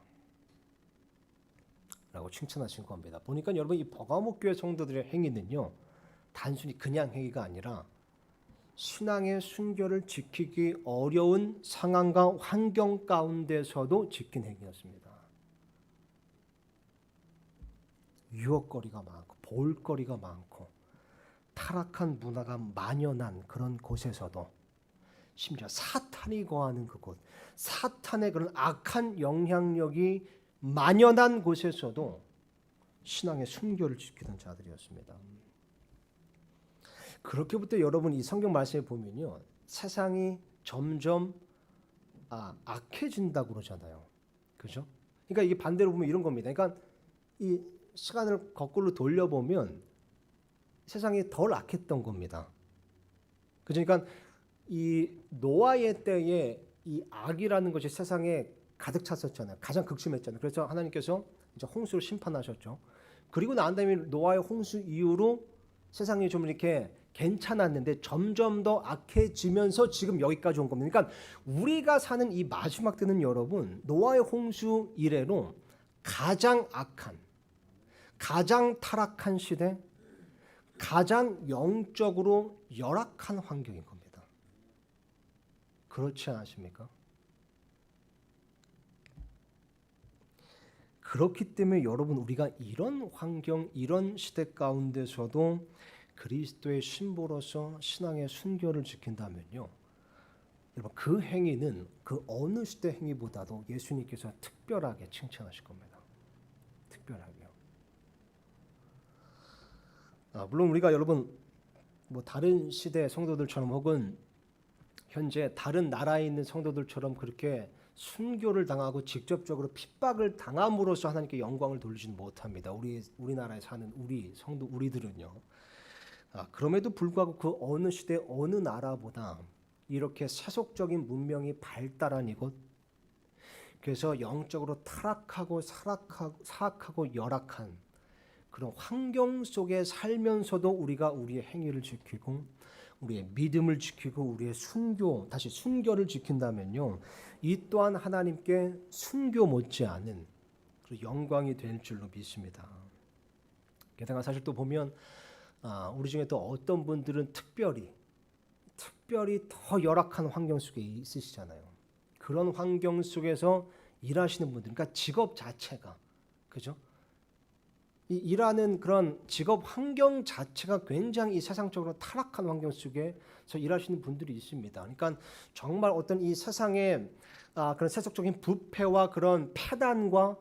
라고 칭찬하신 겁니다. 보니까 여러분 이 버가모 교회 성도들의 행위는요, 단순히 그냥 행위가 아니라 신앙의 순결을 지키기 어려운 상황과 환경 가운데서도 지킨 행위였습니다. 유혹거리가 많고 볼거리가 많고 타락한 문화가 만연한 그런 곳에서도, 심지어 사탄이 거하는 그곳, 사탄의 그런 악한 영향력이 만연한 곳에서도 신앙의 순결을 지키던 자들이었습니다. 그렇게부터 여러분 이 성경 말씀에 보면요, 세상이 점점 악해진다고 그러잖아요. 그죠? 그러니까 이게 반대로 보면 이런 겁니다. 그러니까 이 시간을 거꾸로 돌려보면 세상이 덜 악했던 겁니다. 그죠? 그러니까 이 노아의 때에 이 악이라는 것이 세상에 가득 찼었잖아요. 가장 극심했잖아요. 그래서 하나님께서 이제 홍수를 심판하셨죠. 그리고 난 다음에 노아의 홍수 이후로 세상이 좀 이렇게 괜찮았는데 점점 더 악해지면서 지금 여기까지 온 겁니다. 그러니까 우리가 사는 이 마지막 때는 여러분, 노아의 홍수 이래로 가장 악한, 가장 타락한 시대, 가장 영적으로 열악한 환경인 겁니다. 그렇지 않으십니까? 그렇기 때문에 여러분, 우리가 이런 환경, 이런 시대 가운데서도 그리스도의 신부로서 신앙의 순결을 지킨다면요, 여러분, 그 행위는 그 어느 시대 행위보다도 예수님께서 특별하게 칭찬하실 겁니다. 특별하게요. 물론 우리가 여러분 뭐 다른 시대 성도들처럼 혹은 현재 다른 나라에 있는 성도들처럼 그렇게 순교를 당하고 직접적으로 핍박을 당함으로써 하나님께 영광을 돌리지는 못합니다. 우리나라에 사는 우리 성도 우리들은요. 그럼에도 불구하고 그 어느 시대 어느 나라보다 이렇게 세속적인 문명이 발달한 이곳, 그래서 영적으로 타락하고 사악하고 열악한 그런 환경 속에 살면서도 우리가 우리의 행위를 지키고 우리의 믿음을 지키고 우리의 다시 순교를 지킨다면요, 이 또한 하나님께 순교 못지않은 영광이 될 줄로 믿습니다. 게다가 사실 또 보면 우리 중에 또 어떤 분들은 특별히 더 열악한 환경 속에 있으시잖아요. 그런 환경 속에서 일하시는 분들, 그러니까 직업 자체가, 그죠? 이 일하는 그런 직업 환경 자체가 굉장히 이 세상적으로 타락한 환경 속에서 일하시는 분들이 있습니다. 그러니까 정말 어떤 이 세상의 그런 세속적인 부패와 그런 폐단과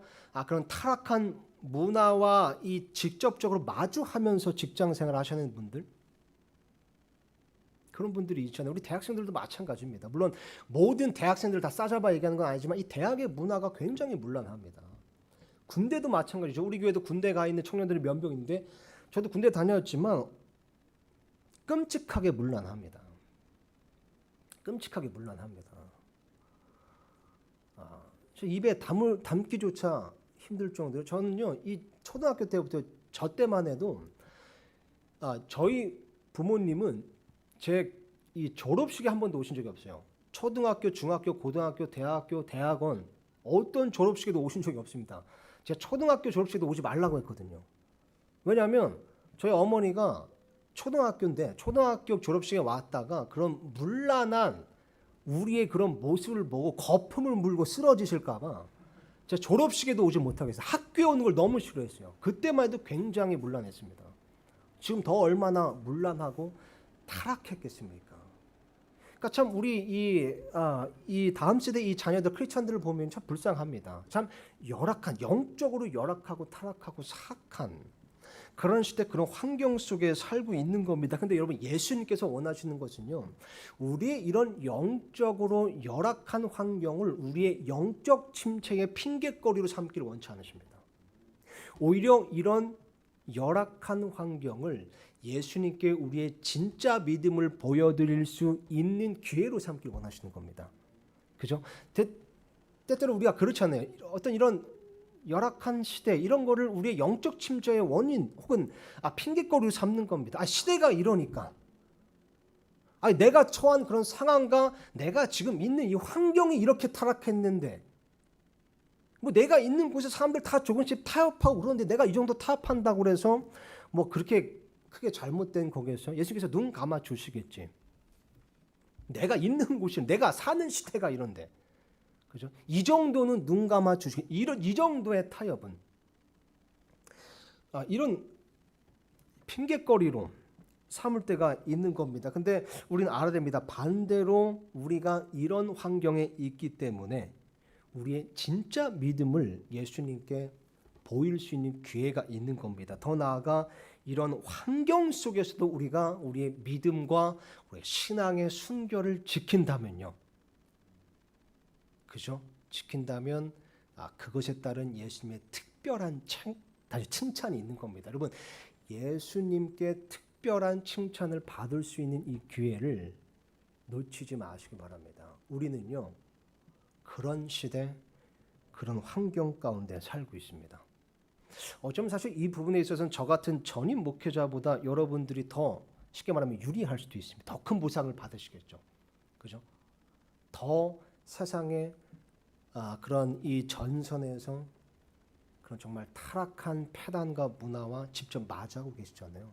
그런 타락한 문화와 이 직접적으로 마주하면서 직장 생활을 하시는 분들, 그런 분들이 있잖아요. 우리 대학생들도 마찬가지입니다. 물론 모든 대학생들 다 싸잡아 얘기하는 건 아니지만 이 대학의 문화가 굉장히 문란합니다. 군대도 마찬가지죠. 우리 교회도 군대 가 있는 청년들이 몇 명 있는데 저도 군대 다녔지만 끔찍하게 문란합니다. 끔찍하게 문란합니다. 저 입에 담기조차 힘들 정도로, 저는요 이 초등학교 때부터 저 때만 해도 저희 부모님은 제 이 졸업식에 한 번도 오신 적이 없어요. 초등학교, 중학교, 고등학교, 대학교, 대학원 어떤 졸업식에도 오신 적이 없습니다. 제가 초등학교 졸업식에도 오지 말라고 했거든요. 왜냐하면 저희 어머니가 초등학교인데 초등학교 졸업식에 왔다가 그런 문란한 우리의 그런 모습을 보고 거품을 물고 쓰러지실까 봐 제가 졸업식에도 오지 못하겠어요. 학교에 오는 걸 너무 싫어했어요. 그때만 해도 굉장히 문란했습니다. 지금 더 얼마나 문란하고 타락했겠습니까? 그러니까 참 우리 이 다음 세대 이 자녀들 크리스천들을 보면 참 불쌍합니다. 참 열악한, 영적으로 열악하고 타락하고 사악한 그런 시대, 그런 환경 속에 살고 있는 겁니다. 근데 여러분, 예수님께서 원하시는 것은요, 우리의 이런 영적으로 열악한 환경을 우리의 영적 침체의 핑계거리로 삼기를 원치 않으십니다. 오히려 이런 열악한 환경을 예수님께 우리의 진짜 믿음을 보여드릴 수 있는 기회로 삼길 원하시는 겁니다. 그죠? 때때로 우리가 그렇잖아요. 어떤 이런 열악한 시대, 이런 거를 우리의 영적 침체의 원인 혹은 핑계거리로 삼는 겁니다. 시대가 이러니까, 내가 처한 그런 상황과 내가 지금 있는 이 환경이 이렇게 타락했는데, 뭐 내가 있는 곳에 사람들 다 조금씩 타협하고 그러는데 내가 이 정도 타협한다고 그래서 뭐 그렇게 크게 잘못된 거기에서 예수께서 눈 감아 주시겠지. 내가 있는 곳이, 내가 사는 시대가 이런데, 그죠? 이 정도는 눈 감아 주시겠. 이 정도의 타협은 이런 핑계거리로 삼을 때가 있는 겁니다. 근데 우리는 알아야 됩니다. 반대로 우리가 이런 환경에 있기 때문에 우리의 진짜 믿음을 예수님께 보일 수 있는 기회가 있는 겁니다. 더 나아가 이런 환경 속에서도 우리가 우리의 믿음과 우리의 신앙의 순결을 지킨다면요, 그죠? 지킨다면 그것에 따른 예수님의 특별한 다시 칭찬이 있는 겁니다. 여러분, 예수님께 특별한 칭찬을 받을 수 있는 이 기회를 놓치지 마시기 바랍니다. 우리는요, 그런 시대, 그런 환경 가운데 살고 있습니다. 어쩌면 사실 이 부분에 있어서는 저 같은 전임 목회자보다 여러분들이 더 쉽게 말하면 유리할 수도 있습니다. 더 큰 보상을 받으시겠죠. 그죠? 더 세상의 그런 이 전선에서 그런 정말 타락한 패단과 문화와 직접 맞이하고 계시잖아요.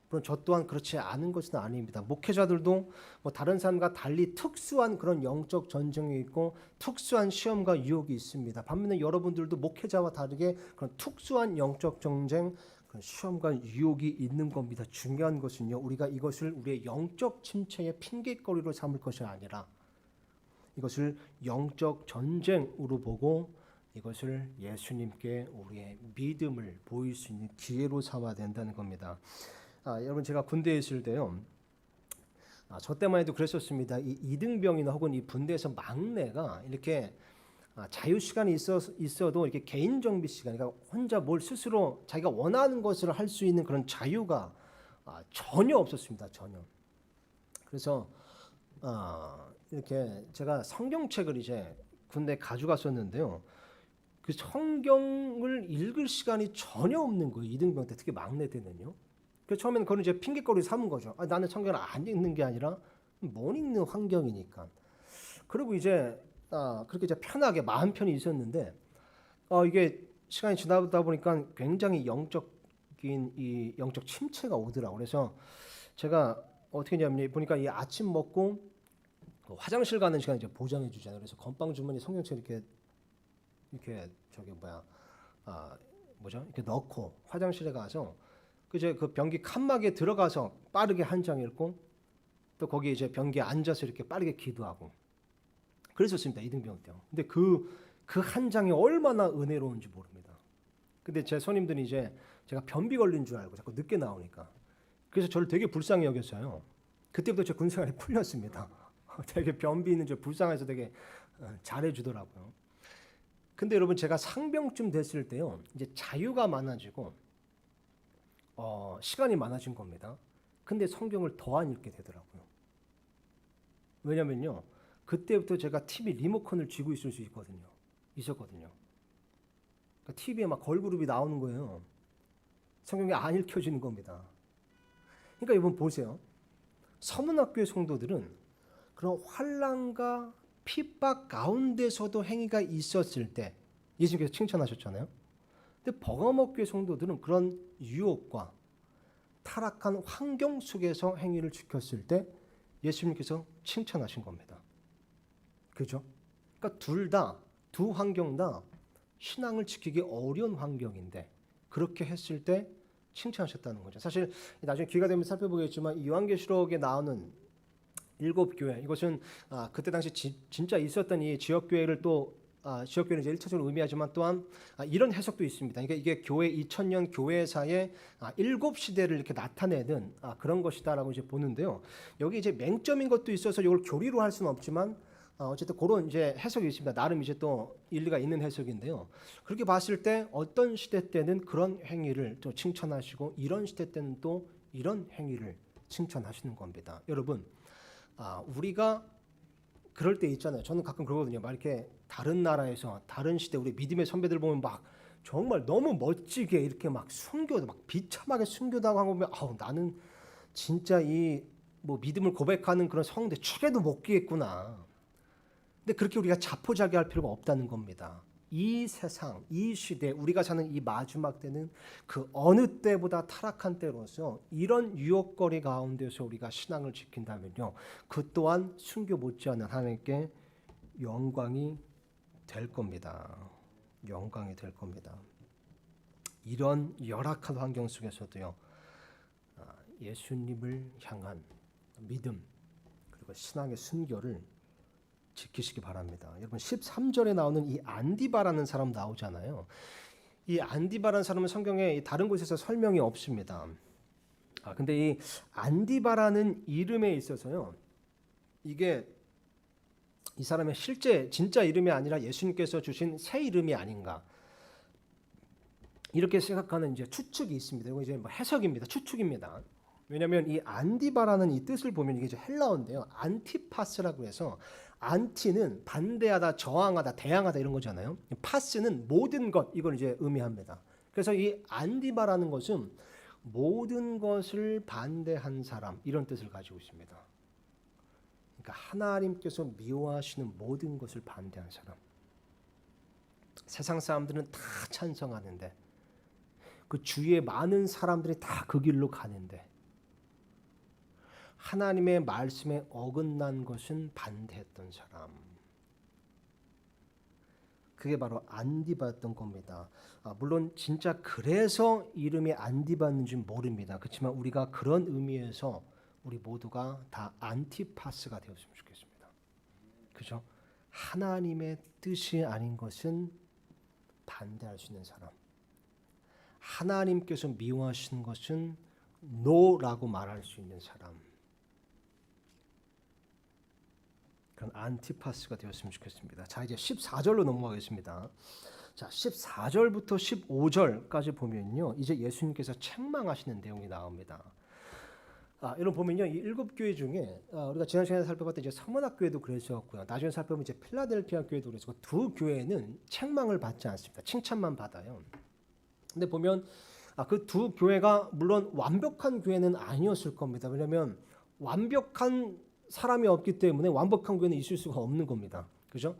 물론 저 또한 그렇지 않은 것은 아닙니다. 목회자들도 뭐 다른 사람과 달리 특수한 그런 영적 전쟁이 있고 특수한 시험과 유혹이 있습니다. 반면에 여러분들도 목회자와 다르게 그런 특수한 영적 전쟁, 그런 시험과 유혹이 있는 겁니다. 중요한 것은요, 우리가 이것을 우리의 영적 침체의 핑계거리로 삼을 것이 아니라 이것을 영적 전쟁으로 보고 이것을 예수님께 우리의 믿음을 보일 수 있는 기회로 삼아야 된다는 겁니다. 여러분 제가 군대에 있을 때요. 저 때만 해도 그랬었습니다. 이 이등병이나 혹은 이 분대에서 막내가 이렇게 자유 시간이 있어도 이렇게 개인 정비 시간, 그러니까 혼자 뭘 스스로 자기가 원하는 것을 할 수 있는 그런 자유가 전혀 없었습니다. 전혀. 그래서 이렇게 제가 성경책을 이제 군대 가져갔었는데요. 그 성경을 읽을 시간이 전혀 없는 거예요. 이등병 때 특히 막내 때는요. 그 처음에는 그걸 이제 핑계거리 삼은 거죠. 나는 성경을 안 읽는 게 아니라 못 읽는 환경이니까. 그리고 이제 그렇게 이제 편하게 마음 편히 있었는데 이게 시간이 지나다 보니까 굉장히 영적인 이 영적 침체가 오더라고. 그래서 제가 어떻게 했냐면 보니까 이 아침 먹고 화장실 가는 시간 이제 보장해 주잖아요. 그래서 건빵 주머니 성경책 이렇게 이렇게 넣고 화장실에 가서 이제 그 변기 칸막이에 들어가서 빠르게 한 장 읽고 또 거기 이제 변기에 앉아서 이렇게 빠르게 기도하고 그랬었습니다. 이등병 때요. 근데 그 한 장이 얼마나 은혜로운지 모릅니다. 근데 제 손님들이 이제 제가 변비 걸린 줄 알고 자꾸 늦게 나오니까 그래서 저를 되게 불쌍히 여겼어요. 그때부터 제 군생활이 풀렸습니다. 되게 변비 있는 저 불쌍해서 되게 잘해주더라고요. 근데 여러분 제가 상병쯤 됐을 때요. 이제 자유가 많아지고 시간이 많아진 겁니다. 근데 성경을 더 안 읽게 되더라고요. 왜냐면요. 그때부터 제가 TV 리모컨을 쥐고 있을 수 있었거든요. 그러니까 TV에 막 걸그룹이 나오는 거예요. 성경이 안 읽혀지는 겁니다. 그러니까 여러분 보세요. 서문학교의 성도들은 그런 환난과 핍박 가운데서도 행위가 있었을 때 예수님께서 칭찬하셨잖아요. 근데 버가모교의 성도들은 그런 유혹과 타락한 환경 속에서 행위를 지켰을 때 예수님께서 칭찬하신 겁니다. 그죠? 그러니까 두 환경 다 신앙을 지키기 어려운 환경인데 그렇게 했을 때 칭찬하셨다는 거죠. 사실 나중에 기회가 되면 살펴보겠지만 이 요한계시록에 나오는 7교회 이것은 그때 당시 진짜 있었던 이 지역교회를 또 지역교회는 이제 1차적으로 의미하지만 또한 이런 해석도 있습니다. 그러니까 이게 교회 2000년 교회사의 7시대를 이렇게 나타내는 그런 것이다라고 이제 보는데요. 여기 이제 맹점인 것도 있어서 이걸 교리로 할 수는 없지만 어쨌든 그런 이제 해석이 있습니다. 나름 이제 또 일리가 있는 해석인데요. 그렇게 봤을 때 어떤 시대 때는 그런 행위를 또 칭찬하시고 이런 시대 때는 또 이런 행위를 칭찬하시는 겁니다. 여러분, 우리가 그럴 때 있잖아요. 저는 가끔 그러거든요. 막 이렇게 다른 나라에서 다른 시대 우리 믿음의 선배들 보면 막 정말 너무 멋지게 이렇게 막 순교도 막 비참하게 순교당하고 하고 보면 나는 진짜 이 뭐 믿음을 고백하는 그런 성대 축에도 못 끼겠구나. 근데 그렇게 우리가 자포자기할 필요가 없다는 겁니다. 이 세상, 이 시대, 우리가 사는 이 마지막 때는 그 어느 때보다 타락한 때로서 이런 유혹거리 가운데서 우리가 신앙을 지킨다면요. 그 또한 순교 못지않은 하나님께 영광이 될 겁니다. 영광이 될 겁니다. 이런 열악한 환경 속에서도요. 예수님을 향한 믿음 그리고 신앙의 순교를 지키시기 바랍니다. 여러분 13절에 나오는 이 안디바라는 사람 나오잖아요. 이 안디바라는 사람은 성경에 다른 곳에서 설명이 없습니다. 근데 이 안디바라는 이름에 있어서요. 이게 이 사람의 실제 진짜 이름이 아니라 예수님께서 주신 새 이름이 아닌가. 이렇게 생각하는 이제 추측이 있습니다. 이거 이제 뭐 해석입니다. 추측입니다. 왜냐하면 이 안디바라는 이 뜻을 보면 이게 이제 헬라어인데요. 안티파스라고 해서 안티는 반대하다, 저항하다, 대항하다 이런 거잖아요. 파스는 모든 것 이걸 이제 의미합니다. 그래서 이 안디바라는 것은 모든 것을 반대한 사람 이런 뜻을 가지고 있습니다. 그러니까 하나님께서 미워하시는 모든 것을 반대한 사람. 세상 사람들은 다 찬성하는데 그 주위에 많은 사람들이 다 그 길로 가는데 하나님의 말씀에 어긋난 것은 반대했던 사람. 그게 바로 안디바였던 겁니다. 물론 진짜 그래서 이름이 안디바였는지 모릅니다. 그렇지만 우리가 그런 의미에서 우리 모두가 다 안티파스가 되었으면 좋겠습니다. 그죠? 하나님의 뜻이 아닌 것은 반대할 수 있는 사람. 하나님께서 미워하시는 것은 no라고 말할 수 있는 사람. 그런 안티파스가 되었으면 좋겠습니다. 자, 이제 14절로 넘어가겠습니다. 자, 14절부터 15절까지 보면요, 이제 예수님께서 책망하시는 내용이 나옵니다. 여러분 보면요, 이 7교회 중에 우리가 지난 시간에 살펴봤던 이제 서문학 교회도 그랬었고요. 나중에 살펴보면 이제 필라델피아 교회도 그랬었고 두 교회는 책망을 받지 않습니다. 칭찬만 받아요. 근데 보면 그 두 교회가 물론 완벽한 교회는 아니었을 겁니다. 왜냐하면 완벽한 사람이 없기 때문에 완벽한 교회는 있을 수가 없는 겁니다. 그죠?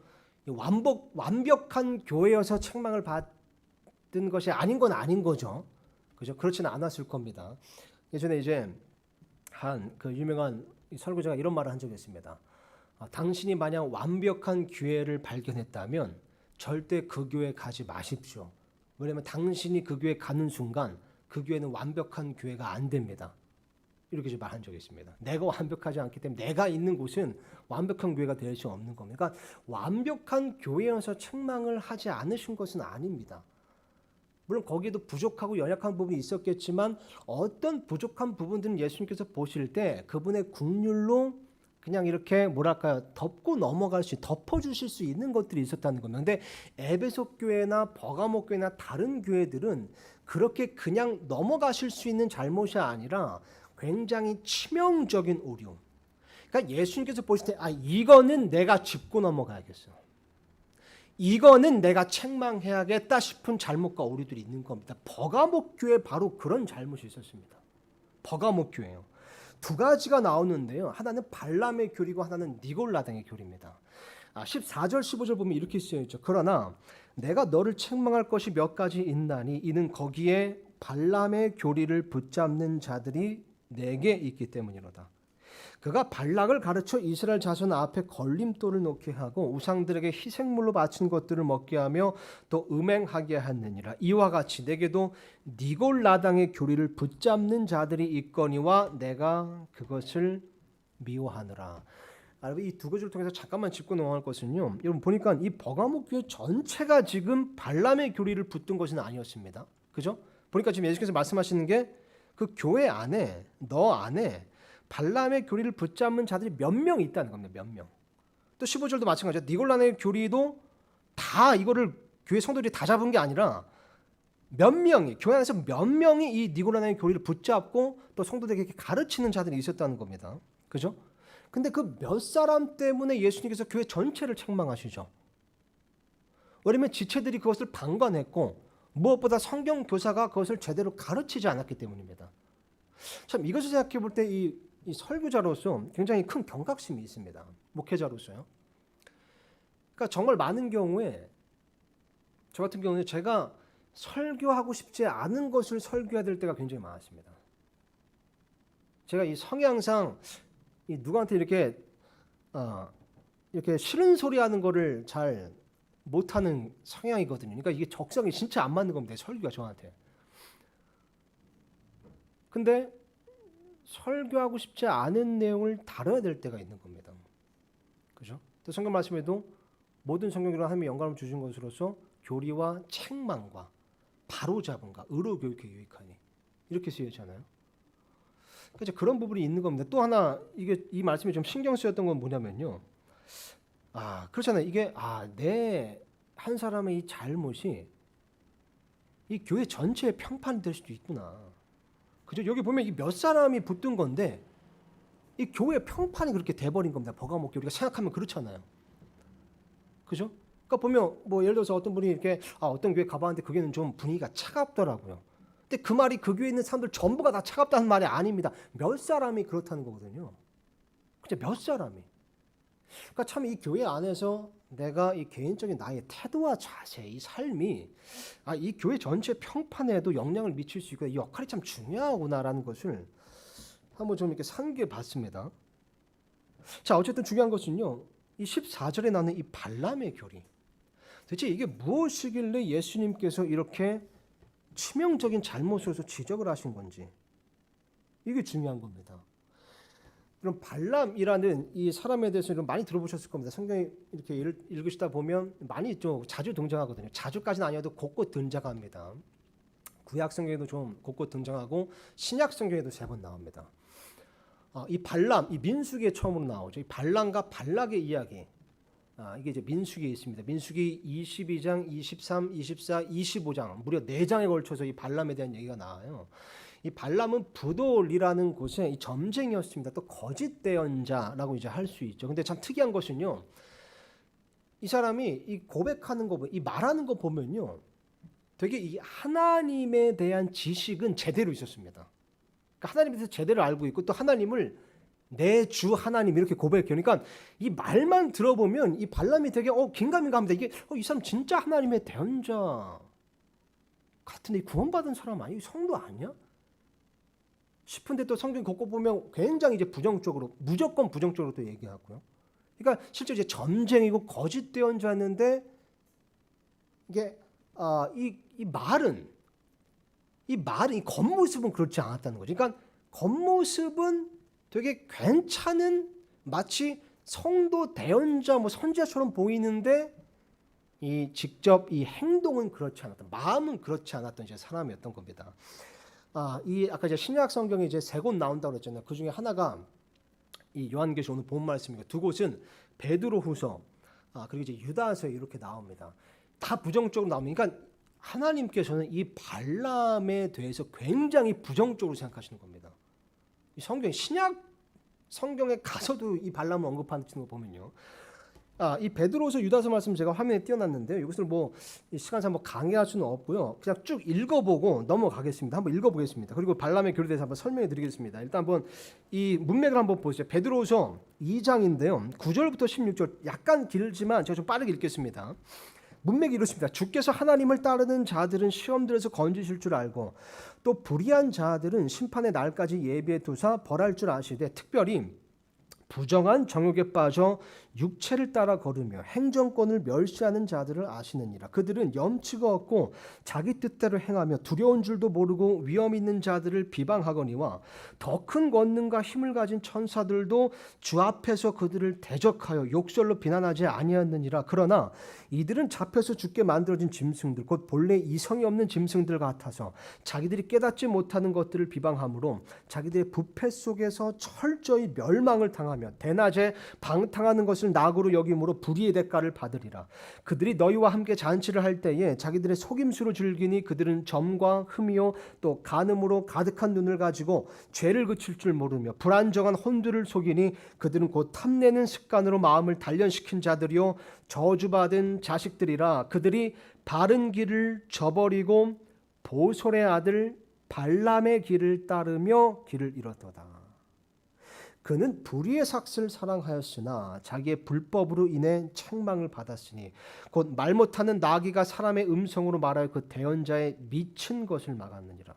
완벽한 교회여서 책망을 받은 것이 아닌 건 아닌 거죠. 그죠? 그렇지는 않았을 겁니다. 예전에 이제 한 그 유명한 설교자가 이런 말을 한 적이 있습니다. 당신이 만약 완벽한 교회를 발견했다면 절대 그 교회 가지 마십시오. 왜냐하면 당신이 그 교회 가는 순간 그 교회는 완벽한 교회가 안 됩니다. 이렇게 말한 적이 있습니다. 내가 완벽하지 않기 때문에 내가 있는 곳은 완벽한 교회가 될 수 없는 겁니다. 그러니까 완벽한 교회여서 책망을 하지 않으신 것은 아닙니다. 물론 거기에도 부족하고 연약한 부분이 있었겠지만 어떤 부족한 부분들은 예수님께서 보실 때 그분의 긍휼로 그냥 이렇게 뭐랄까요, 덮고 넘어갈 수, 덮어주실 수 있는 것들이 있었다는 겁니다. 근데 에베소 교회나 버가모 교회나 다른 교회들은 그렇게 그냥 넘어가실 수 있는 잘못이 아니라 굉장히 치명적인 오류. 그러니까 예수님께서 보실 때 이거는 내가 짚고 넘어가야겠어. 이거는 내가 책망해야겠다 싶은 잘못과 오류들이 있는 겁니다. 버가모 교회 바로 그런 잘못이 있었습니다. 버가모 교회요. 두 가지가 나오는데요. 하나는 발람의 교리고 하나는 니골라당의 교리입니다. 14절 15절 보면 이렇게 쓰여있죠. 그러나 내가 너를 책망할 것이 몇 가지 있나니 이는 거기에 발람의 교리를 붙잡는 자들이 내게 있기 때문이로다. 그가 발락을 가르쳐 이스라엘 자손 앞에 걸림돌을 놓게 하고 우상들에게 희생물로 바친 것들을 먹게 하며 또 음행하게 하느니라. 이와 같이 내게도 니골라당의 교리를 붙잡는 자들이 있거니와 내가 그것을 미워하느라. 이 두 가지를 통해서 잠깐만 짚고 넘어갈 것은요, 여러분 보니까 이 버가모 교회 전체가 지금 발람의 교리를 붙든 것은 아니었습니다. 그죠? 보니까 지금 예수께서 말씀하시는 게 그 교회 안에, 너 안에 발람의 교리를 붙잡는 자들이 몇 명 있다는 겁니다. 몇 명. 또 15절도 마찬가지죠. 니골라의 교리도 다 이거를 교회 성도들이 다 잡은 게 아니라 몇 명이, 교회 안에서 몇 명이 이 니골라의 교리를 붙잡고 또 성도들에게 가르치는 자들이 있었다는 겁니다. 그죠? 근데 그 몇 사람 때문에 예수님께서 교회 전체를 책망하시죠. 왜냐면 지체들이 그것을 방관했고 무엇보다 성경 교사가 그것을 제대로 가르치지 않았기 때문입니다. 참 이것을 생각해 볼 때 이 설교자로서 굉장히 큰 경각심이 있습니다. 목회자로서요. 그러니까 정말 많은 경우에 저 같은 경우는 제가 설교하고 싶지 않은 것을 설교해야 될 때가 굉장히 많았습니다. 제가 이 성향상 이 누구한테 이렇게 싫은 소리 하는 거를 잘 못하는 성향이거든요. 그러니까 이게 적성이 진짜 안 맞는 겁니다. 설교가 저한테. 근데 설교하고 싶지 않은 내용을 다뤄야 될 때가 있는 겁니다. 그죠? 또 성경 말씀에도 모든 성경으로 하나님의 영감을 주신 것으로서 교리와 책망과 바로잡음과 의로 교육에 유익하니 이렇게 쓰여있잖아요. 그러니까 그런 부분이 있는 겁니다. 또 하나 이 말씀이 좀 신경 쓰였던 건 뭐냐면요. 그렇잖아요. 이게 내 한 사람의 이 잘못이 이 교회 전체의 평판이 될 수도 있구나. 그죠? 여기 보면 이 몇 사람이 붙든 건데 이 교회 평판이 그렇게 돼버린 겁니다. 버가모 교회 우리가 생각하면 그렇잖아요. 그죠? 그러니까 보면 뭐 예를 들어서 어떤 분이 이렇게 어떤 교회 가봤는데 그게는 좀 분위기가 차갑더라고요. 근데 그 말이 그 교회에 있는 사람들 전부가 다 차갑다는 말이 아닙니다. 몇 사람이 그렇다는 거거든요. 진짜 몇 사람이. 그러니까 참 이 교회 안에서 내가 이 개인적인 나의 태도와 자세, 이 삶이 이 교회 전체 평판에도 영향을 미칠 수 있고 이 역할이 참 중요하구나라는 것을 한번 좀 이렇게 상기해 봤습니다. 자, 어쨌든 중요한 것은요. 이 14절에 나오는 이 발람의 교리. 대체 이게 무엇이길래 예수님께서 이렇게 치명적인 잘못으로서 지적을 하신 건지. 이게 중요한 겁니다. 그럼 발람이라는 이 사람에 대해서 많이 들어보셨을 겁니다. 성경에 이렇게 읽으시다 보면 많이 좀 자주 등장하거든요. 자주까지는 아니어도 곳곳 등장합니다. 구약 성경에도 좀 곳곳 등장하고 신약 성경에도 3번 나옵니다. 이 발람, 이 민수기에 처음으로 나오죠. 이 발람과 발락의 이야기. 이게 이제 민수기에 있습니다. 민수기 22장, 23, 24, 25장 무려 4장에 걸쳐서 이 발람에 대한 얘기가 나와요. 이 발람은 부돌이라는 곳에 이 점쟁이였습니다. 또 거짓 대언자라고 이제 할 수 있죠. 근데 참 특이한 것은요. 이 사람이 이 고백하는 거, 이 말하는 거 보면요. 되게 이 하나님에 대한 지식은 제대로 있었습니다. 그러니까 하나님에 대해서 제대로 알고 있고 또 하나님을 내 주 하나님 이렇게 고백해요. 그러니까 이 말만 들어보면 이 발람이 되게 긴가민가 합니다. 이게 이 사람 진짜 하나님의 대언자 같은데 구원받은 사람 아니야? 성도 아니야? 싶은데 또 성경 곳곳 보면 굉장히 이제 부정적으로 무조건 부정적으로 또 얘기하고요. 그러니까 실제 이제 점쟁이고 거짓 대언자였는데 이게 이 말은 이 겉모습은 그렇지 않았다는 거죠. 그러니까 겉모습은 되게 괜찮은 마치 성도 대언자 뭐 선지자처럼 보이는데 이 직접 이 행동은 그렇지 않았던, 마음은 그렇지 않았던 이제 사람이었던 겁니다. 아까 이제 신약 성경에 이제 3곳 나온다고 그랬잖아요. 그 중에 하나가 이 요한계시 오늘 본 말씀이고 2곳은 베드로후서 그리고 이제 유다서 이렇게 나옵니다. 다 부정적으로 나옵니다. 그러니까 하나님께서는 이 발람에 대해서 굉장히 부정적으로 생각하시는 겁니다. 이 신약 성경에 가서도 이 발람을 언급하는 거 보면요. 이 베드로서 유다서 말씀 제가 화면에 띄워놨는데요. 이것을 뭐 시간상 뭐 강의할 수는 없고요. 그냥 쭉 읽어보고 넘어가겠습니다. 한번 읽어보겠습니다. 그리고 발람의 교리에 대해서 한번 설명해드리겠습니다. 일단 한번 이 문맥을 한번 보시죠. 베드로서 2장인데요. 9절부터 16절 약간 길지만 제가 좀 빠르게 읽겠습니다. 문맥이 이렇습니다. 주께서 하나님을 따르는 자들은 시험들에서 건지실 줄 알고 또 불의한 자들은 심판의 날까지 예비해 두사 벌할 줄 아시되 특별히 부정한 정욕에 빠져 육체를 따라 걸으며 행정권을 멸시하는 자들을 아시느니라. 그들은 염치가 없고 자기 뜻대로 행하며 두려운 줄도 모르고 위험 있는 자들을 비방하거니와 더 큰 권능과 힘을 가진 천사들도 주 앞에서 그들을 대적하여 욕설로 비난하지 아니하느니라. 그러나 이들은 잡혀서 죽게 만들어진 짐승들 곧 본래 이성이 없는 짐승들 같아서 자기들이 깨닫지 못하는 것들을 비방하므로 자기들의 부패 속에서 철저히 멸망을 당하며 대낮에 방탕하는 것을 낙으로 여김으로 불의의 대가를 받으리라. 그들이 너희와 함께 잔치를 할 때에 자기들의 속임수로 즐기니 그들은 점과 흠이요 또 간음으로 가득한 눈을 가지고 죄를 그칠 줄 모르며 불안정한 혼들을 속이니 그들은 곧 탐내는 습관으로 마음을 단련시킨 자들이요 저주받은 자식들이라. 그들이 바른 길을 저버리고 보솔의 아들 발람의 길을 따르며 길을 잃었도다. 그는 불의의 삭슬 사랑하였으나 자기의 불법으로 인해 책망을 받았으니 곧 말 못하는 나귀가 사람의 음성으로 말하여 그 대언자의 미친 것을 막았느니라.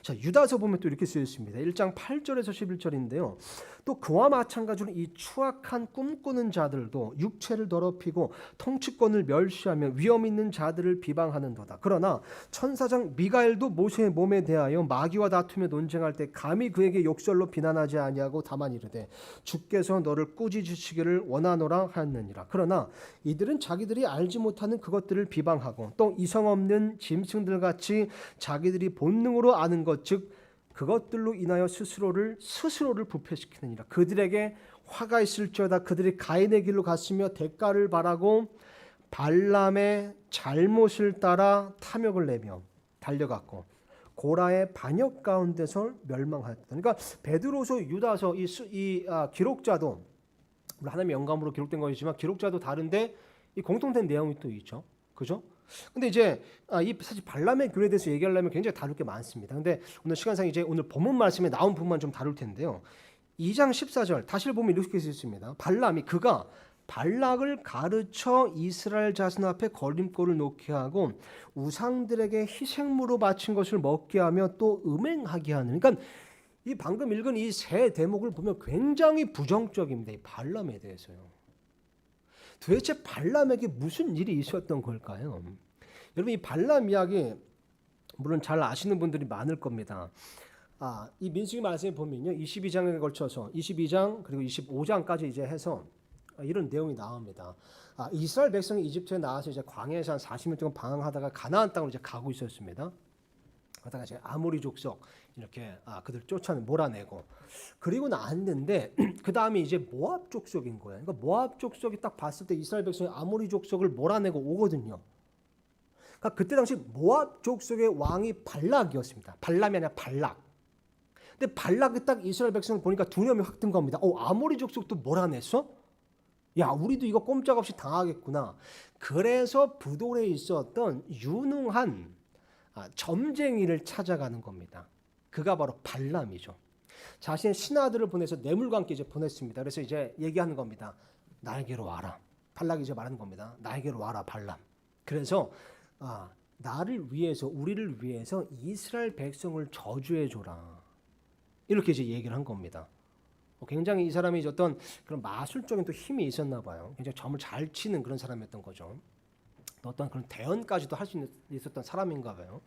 자, 유다서 보면 또 이렇게 쓰여 있습니다. 1장 8절에서 11절인데요. 또 그와 마찬가지로 이 추악한 꿈꾸는 자들도 육체를 더럽히고 통치권을 멸시하며 위험 있는 자들을 비방하는도다. 그러나 천사장 미가엘도 모세의 몸에 대하여 마귀와 다투며 논쟁할 때 감히 그에게 욕설로 비난하지 아니하고 다만 이르되 주께서 너를 꾸짖으시기를 원하노라 하였느니라. 그러나 이들은 자기들이 알지 못하는 그것들을 비방하고 또 이성 없는 짐승들 같이 자기들이 본능으로 아는 것 즉 그것들로 인하여 스스로를 부패시키느니라. 그들에게 화가 있을지어다. 그들이 가인의 길로 갔으며 대가를 바라고 발람의 잘못을 따라 탐욕을 내며 달려갔고 고라의 반역 가운데서 멸망하였다. 그러니까 베드로서, 유다서 이 기록자도 물론 하나님의 영감으로 기록된 것이지만 기록자도 다른데 이 공통된 내용이 또 있죠. 그죠? 근데 이제 이 사실 발람의 교회에 대해서 얘기하려면 굉장히 다룰 게 많습니다. 근데 오늘 시간상 이제 오늘 본문 말씀에 나온 부분만 좀 다룰 텐데요. 2장 14절 다시 보면 이렇게 되어 있습니다. 발람이 그가 발락을 가르쳐 이스라엘 자손 앞에 걸림돌을 놓게 하고 우상들에게 희생물로 바친 것을 먹게 하며 또 음행하게 하는. 그러니까 이 방금 읽은 이 세 대목을 보면 굉장히 부정적입니다. 이 발람에 대해서요. 도대체 발람에게 무슨 일이 있었던 걸까요? 여러분 이 발람 이야기 물론 잘 아시는 분들이 많을 겁니다. 이 민수기 말씀에 보면요. 22장에 걸쳐서 22장 그리고 25장까지 이제 해서 이런 내용이 나옵니다. 이스라엘 백성이 이집트에 나와서 이제 광야에서 한 40년 동안 방황하다가 가나안 땅으로 이제 가고 있었습니다. 그러다가 이제 아모리 족속 이렇게 그들 몰아내고 그리고 나왔는데 그 다음에 이제 모압 족속인 거예요. 그러니까 모압 족속이 딱 봤을 때 이스라엘 백성이 아모리 족속을 몰아내고 오거든요. 그러니까 그때 당시 모압 족속의 왕이 발락이었습니다. 발람이 아니라 발락. 근데 발락이 딱 이스라엘 백성을 보니까 두려움이 확 든 겁니다. 아모리 족속도 몰아냈어? 야, 우리도 이거 꼼짝없이 당하겠구나. 그래서 부돌에 있었던 유능한 점쟁이를 찾아가는 겁니다. 그가 바로 발람이죠. 자신의 신하들을 보내서 뇌물과 함께 이제 보냈습니다. 그래서 이제 얘기하는 겁니다. 나에게로 와라. 발락이 이제 말하는 겁니다. 나에게로 와라, 발람. 그래서 나를 위해서, 우리를 위해서 이스라엘 백성을 저주해 줘라. 이렇게 이제 얘기를 한 겁니다. 굉장히 이 사람이 어떤 그런 마술적인 또 힘이 있었나 봐요. 굉장히 점을 잘 치는 그런 사람이었던 거죠. 어떤 그런 대언까지도 할 수 있었던 사람인가 봐요.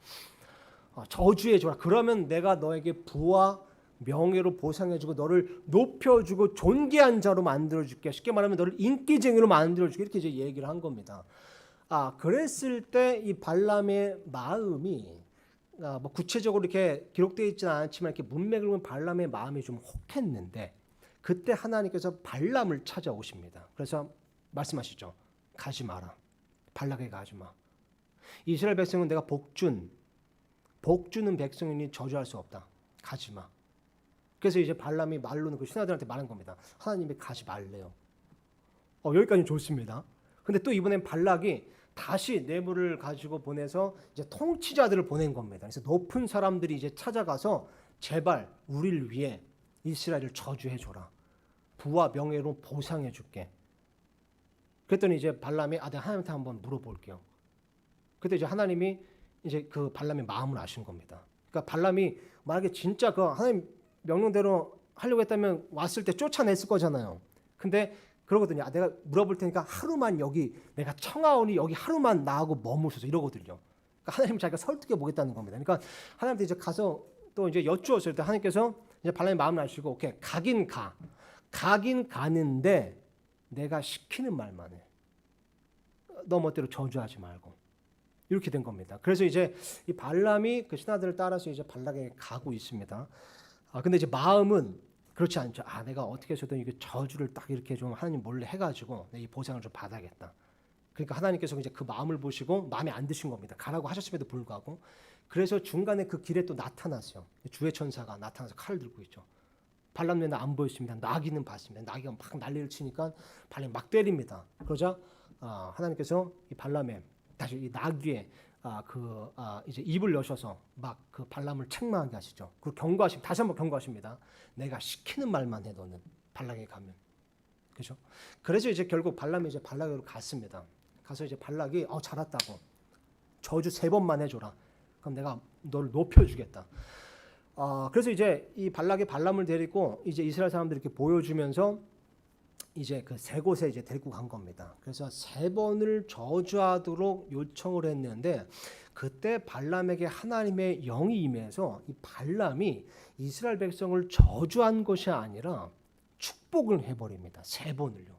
저주해줘라. 그러면 내가 너에게 부와 명예로 보상해주고 너를 높여주고 존귀한 자로 만들어줄게. 쉽게 말하면 너를 인기쟁이로 만들어줄게. 이렇게 이제 얘기를 한 겁니다. 그랬을 때 이 발람의 마음이 뭐 구체적으로 이렇게 기록되어 있지는 않지만 이렇게 문맥을 보면 발람의 마음이 좀 혹했는데 그때 하나님께서 발람을 찾아오십니다. 그래서 말씀하시죠. 가지 마라. 발락에게 가지 마. 이스라엘 백성은 내가 복주는 백성이니 저주할 수 없다. 가지 마. 그래서 이제 발람이 말로는 그 신하들한테 말한 겁니다. 하나님이 가지 말래요. 여기까지는 좋습니다. 근데 또 이번엔 발락이 다시 뇌물을 가지고 보내서 이제 통치자들을 보낸 겁니다. 그래서 높은 사람들이 이제 찾아가서 제발 우리를 위해 이스라엘을 저주해 줘라. 부와 명예로 보상해 줄게. 그랬더니 이제 발람이 내가 하나님한테 한번 물어볼게요. 그때 이제 하나님이 이제 그 발람의 마음을 아신 겁니다. 그러니까 발람이 만약에 진짜 그 하나님 명령대로 하려고 했다면 왔을 때 쫓아냈을 거잖아요. 근데 그러거든요. 내가 물어볼 테니까 하루만 여기 내가 청하오니 여기 하루만 나하고 머무셔서 이러거든요. 그러니까 하나님 자기가 설득해 보겠다는 겁니다. 그러니까 하나님한테 이제 가서 또 이제 여쭈었을 때 하나님께서 이제 발람의 마음을 아시고 오케이 가긴 가는데 내가 시키는 말만 해. 너 멋대로 저주하지 말고. 이렇게 된 겁니다. 그래서 이제 이 발람이 그 신하들을 따라서 이제 발락에게 가고 있습니다. 근데 이제 마음은 그렇지 않죠. 내가 어떻게 해서든 이게 저주를 딱 이렇게 좀 하나님 몰래 해가지고 이 보상을 좀 받아야겠다. 그러니까 하나님께서 이제 그 마음을 보시고 마음에 안 드신 겁니다. 가라고 하셨음에도 불구하고. 그래서 중간에 그 길에 또 나타났어요. 주의 천사가 나타나서 칼을 들고 있죠. 발람 눈에는 안 보였습니다. 나귀는 봤습니다. 나귀가 막 난리를 치니까 발람이 막 때립니다. 그러자 하나님께서 이 발람의 다시 이 나귀의 이제 입을 여셔서 막 그 발람을 책망하게 하시죠. 그리고 다시 한번 경고하십니다. 내가 시키는 말만 해 너는 발락에 가면, 그죠? 그래서 이제 결국 발람이 이제 발락으로 갔습니다. 가서 이제 발락이 잘했다고 저주 3번만 해줘라. 그럼 내가 너를 높여주겠다. 그래서 이제 이 발락이 발람을 데리고 이제 이스라엘 사람들 이렇게 보여주면서 이제 그 3곳에 이제 데리고 간 겁니다. 그래서 3번을 저주하도록 요청을 했는데 그때 발람에게 하나님의 영이 임해서 이 발람이 이스라엘 백성을 저주한 것이 아니라 축복을 해버립니다. 3번을요.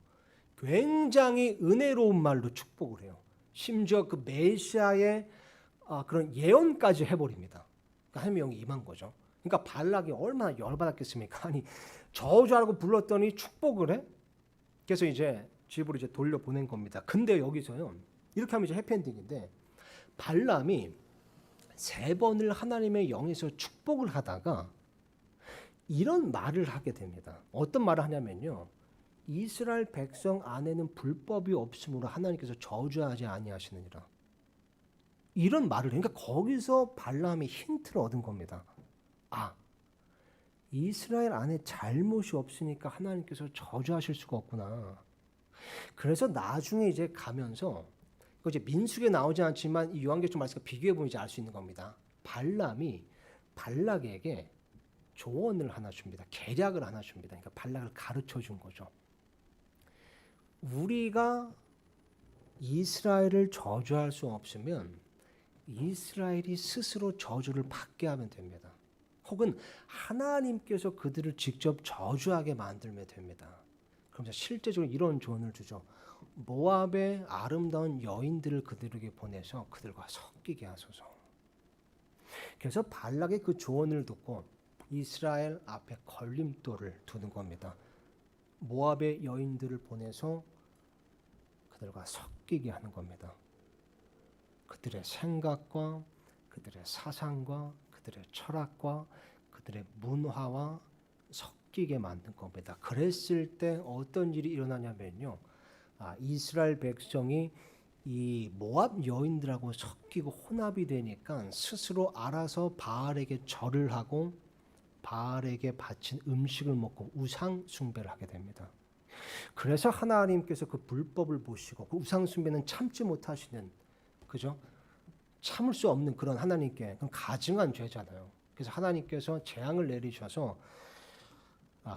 굉장히 은혜로운 말로 축복을 해요. 심지어 그 메시아의 그런 예언까지 해버립니다. 그러니까 하나님의 영이 임한 거죠. 그러니까 발락이 얼마나 열받았겠습니까? 아니 저주하라고 불렀더니 축복을 해? 그래서 이제 집으로 이제 돌려보낸 겁니다. 근데 여기서요. 이렇게 하면 이제 해피엔딩인데 발람이 3번을 하나님의 영에서 축복을 하다가 이런 말을 하게 됩니다. 어떤 말을 하냐면요. 이스라엘 백성 안에는 불법이 없으므로 하나님께서 저주하지 아니하시느니라. 이런 말을 해요. 그러니까 거기서 발람이 힌트를 얻은 겁니다. 아, 이스라엘 안에 잘못이 없으니까 하나님께서 저주하실 수가 없구나. 그래서 나중에 이제 가면서 이제 민수기에 나오지 않지만 이 요한계시록 말씀과 비교해 보면 이제 알 수 있는 겁니다. 발람이 발락에게 조언을 하나 줍니다. 계략을 하나 줍니다. 그러니까 발락을 가르쳐 준 거죠. 우리가 이스라엘을 저주할 수 없으면 이스라엘이 스스로 저주를 받게 하면 됩니다. 혹은 하나님께서 그들을 직접 저주하게 만들면 됩니다. 그러면서 실제적으로 이런 조언을 주죠. 모압의 아름다운 여인들을 그들에게 보내서 그들과 섞이게 하소서. 그래서 발락의 그 조언을 듣고 이스라엘 앞에 걸림돌을 두는 겁니다. 모압의 여인들을 보내서 그들과 섞이게 하는 겁니다. 그들의 생각과 그들의 사상과 그들의 철학과 그들의 문화와 섞이게 만든 겁니다. 그랬을 때 어떤 일이 일어나냐면요. 이스라엘 백성이 이 모압 여인들하고 섞이고 혼합이 되니까 스스로 알아서 바알에게 절을 하고 바알에게 바친 음식을 먹고 우상 숭배를 하게 됩니다. 그래서 하나님께서 그 불법을 보시고 그 우상 숭배는 참지 못하시는, 그죠? 참을 수 없는 그런 하나님께 그건 가증한 죄잖아요. 그래서 하나님께서 재앙을 내리셔서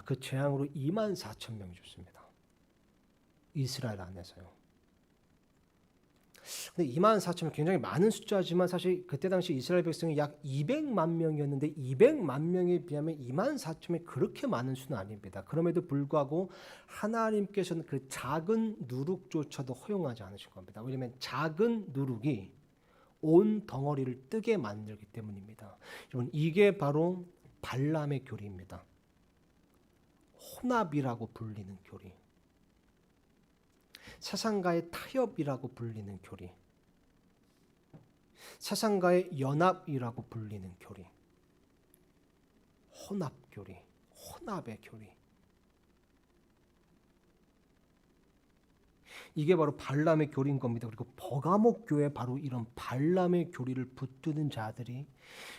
그 재앙으로 24,000명이 죽습니다. 이스라엘 안에서요. 근데 24,000명 굉장히 많은 숫자지만 사실 그때 당시 이스라엘 백성이 약 200만 명이었는데 200만 명에 비하면 24,000명이 그렇게 많은 수는 아닙니다. 그럼에도 불구하고 하나님께서는 그 작은 누룩조차도 허용하지 않으신 겁니다. 왜냐하면 작은 누룩이 온 덩어리를 뜨게 만들기 때문입니다. 여러분, 이게 바로 발람의 교리입니다. 혼합이라고 불리는 교리. 세상과의 타협이라고 불리는 교리. 세상과의 연합이라고 불리는 교리. 혼합 교리. 혼합의 교리. 이게 바로 발람의 교리인 겁니다. 그리고 버가목 교회에 바로 이런 발람의 교리를 붙드는 자들이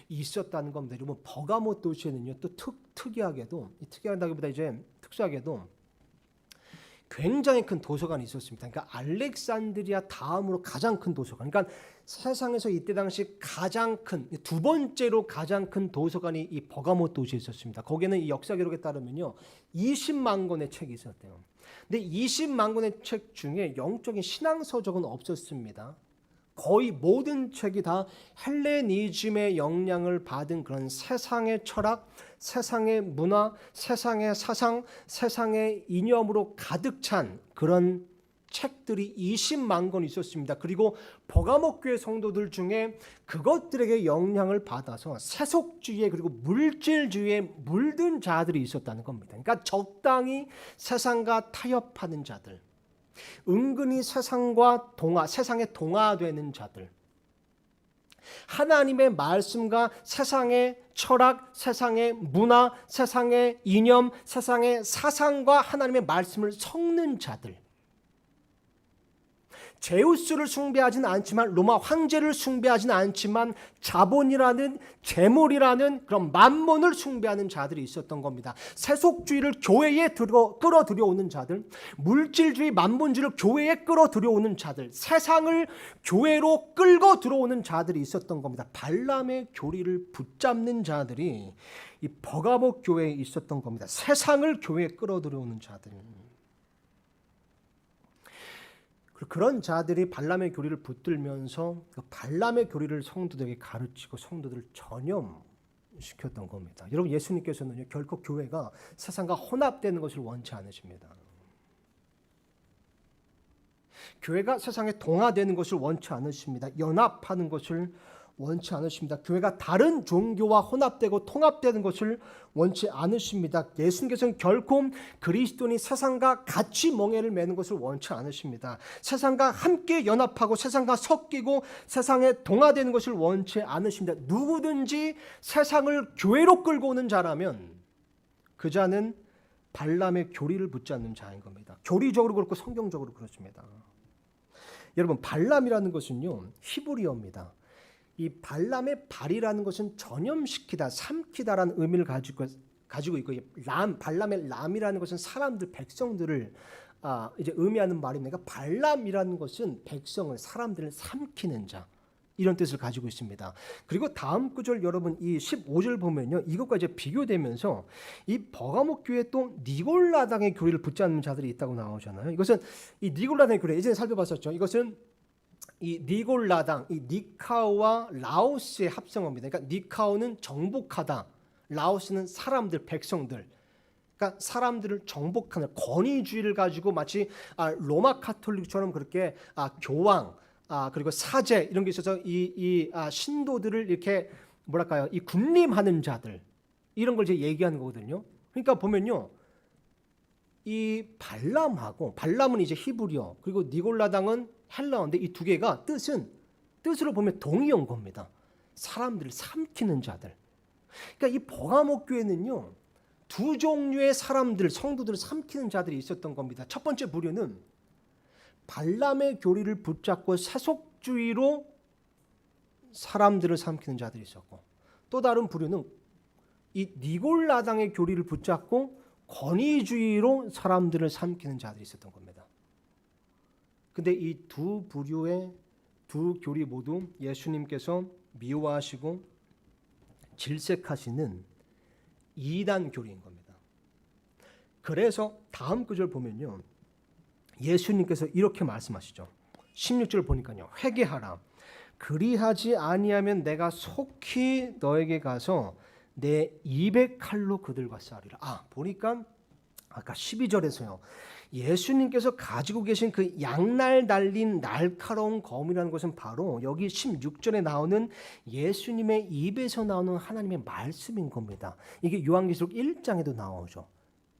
있었다는 겁니다. 여러분, 버가목 도시에는요, 또 특이하다기보다 이제 특수하게도 굉장히 큰 도서관이 있었습니다. 그러니까 알렉산드리아 다음으로 가장 큰 도서관. 그러니까 세상에서 이때 당시 가장 큰, 두 번째로 가장 큰 도서관이 이 버가못 도시에 있었습니다. 거기는 이 역사 기록에 따르면요, 20만 권의 책이 있었대요. 근데 20만 권의 책 중에 영적인 신앙 서적은 없었습니다. 거의 모든 책이 다 헬레니즘의 영향을 받은 그런 세상의 철학, 세상의 문화, 세상의 사상, 세상의 이념으로 가득 찬 그런 책들이 20만 권 있었습니다. 그리고 버가목 교회 성도들 중에 그것들에게 영향을 받아서 세속주의에 그리고 물질주의에 물든 자들이 있었다는 겁니다. 그러니까 적당히 세상과 타협하는 자들, 은근히 세상에 동화되는 자들, 하나님의 말씀과 세상의 철학, 세상의 문화, 세상의 이념, 세상의 사상과 하나님의 말씀을 섞는 자들, 제우스를 숭배하지는 않지만 로마 황제를 하지는 않지만 자본이라는 재물이라는 그런 만몬을 숭배하는 자들이 있었던 겁니다. 세속주의를 교회에 끌어들여오는 자들, 물질주의 만몬주의를 교회에 끌어들여오는 자들, 세상을 교회로 끌고 들어오는 자들이 있었던 겁니다. 발람의 교리를 붙잡는 자들이 이 버가목 교회에 있었던 겁니다. 세상을 교회에 끌어들여오는 자들. 그런 자들이 발람의 교리를 붙들면서 그 발람의 교리를 성도들에게 가르치고 성도들을 전염시켰던 겁니다. 여러분, 예수님께서는 결코 교회가 세상과 혼합되는 것을 원치 않으십니다. 교회가 세상에 동화되는 것을 원치 않으십니다. 연합하는 것을 원치 않으십니다. 교회가 다른 종교와 혼합되고 통합되는 것을 원치 않으십니다. 예수님께서는 결코 그리스도인이 세상과 같이 멍에를 매는 것을 원치 않으십니다. 세상과 함께 연합하고 세상과 섞이고 세상에 동화되는 것을 원치 않으십니다. 누구든지 세상을 교회로 끌고 오는 자라면 그 자는 발람의 교리를 붙잡는 자인 겁니다. 교리적으로 그렇고 성경적으로 그렇습니다. 여러분, 발람이라는 것은요, 히브리어입니다. 이 발람의 발이라는 것은 전염시키다, 삼키다라는 의미를 가지고 있고, 발람의 람이라는 것은 사람들, 백성들을 이제 의미하는 말입니다. 그러니까 발람이라는 것은 백성을, 사람들을 삼키는 자, 이런 뜻을 가지고 있습니다. 그리고 다음 구절 여러분 이 15절 보면요, 이것과 이제 비교되면서 이 버가목 교회에 또 니골라당의 교리를 붙잡는 자들이 있다고 나오잖아요. 이것은 이 니골라당의 교리 예전에 살펴봤었죠. 이것은 이 니골라당, 이 니카오와 라오스의 합성어입니다. 그러니까 니카오는 정복하다, 라오스는 사람들, 백성들. 그러니까 사람들을 정복하는 권위주의를 가지고 마치 로마 카톨릭처럼 그렇게 교황, 그리고 사제 이런 게 있어서 이 신도들을 이렇게 뭐랄까요, 이 군림하는 자들, 이런 걸 이제 얘기하는 거거든요. 그러니까 보면요, 이 발람은 이제 히브리어, 그리고 니골라당은 헬라어인데 이 두 개가 뜻으로 보면 동의어인 겁니다. 사람들을 삼키는 자들. 그러니까 이 버가목 교회는요, 두 종류의 사람들, 성도들을 삼키는 자들이 있었던 겁니다. 첫 번째 부류는 발람의 교리를 붙잡고 세속주의로 사람들을 삼키는 자들이 있었고, 또 다른 부류는 이 니골라당의 교리를 붙잡고 권위주의로 사람들을 삼키는 자들이 있었던 겁니다. 근데 이 두 부류의 두 교리 모두 예수님께서 미워하시고 질색하시는 이단 교리인 겁니다. 그래서 다음 구절 보면요, 예수님께서 이렇게 말씀하시죠. 16절 보니까요, 회개하라. 그리하지 아니하면 내가 속히 너에게 가서 내 입의 칼로 그들과 싸우리라. 보니까 아까 12절에서요, 예수님께서 가지고 계신 그 양날 달린 날카로운 검이라는 것은 바로 여기 16절에 나오는 예수님의 입에서 나오는 하나님의 말씀인 겁니다. 이게 요한계시록 1장에도 나오죠.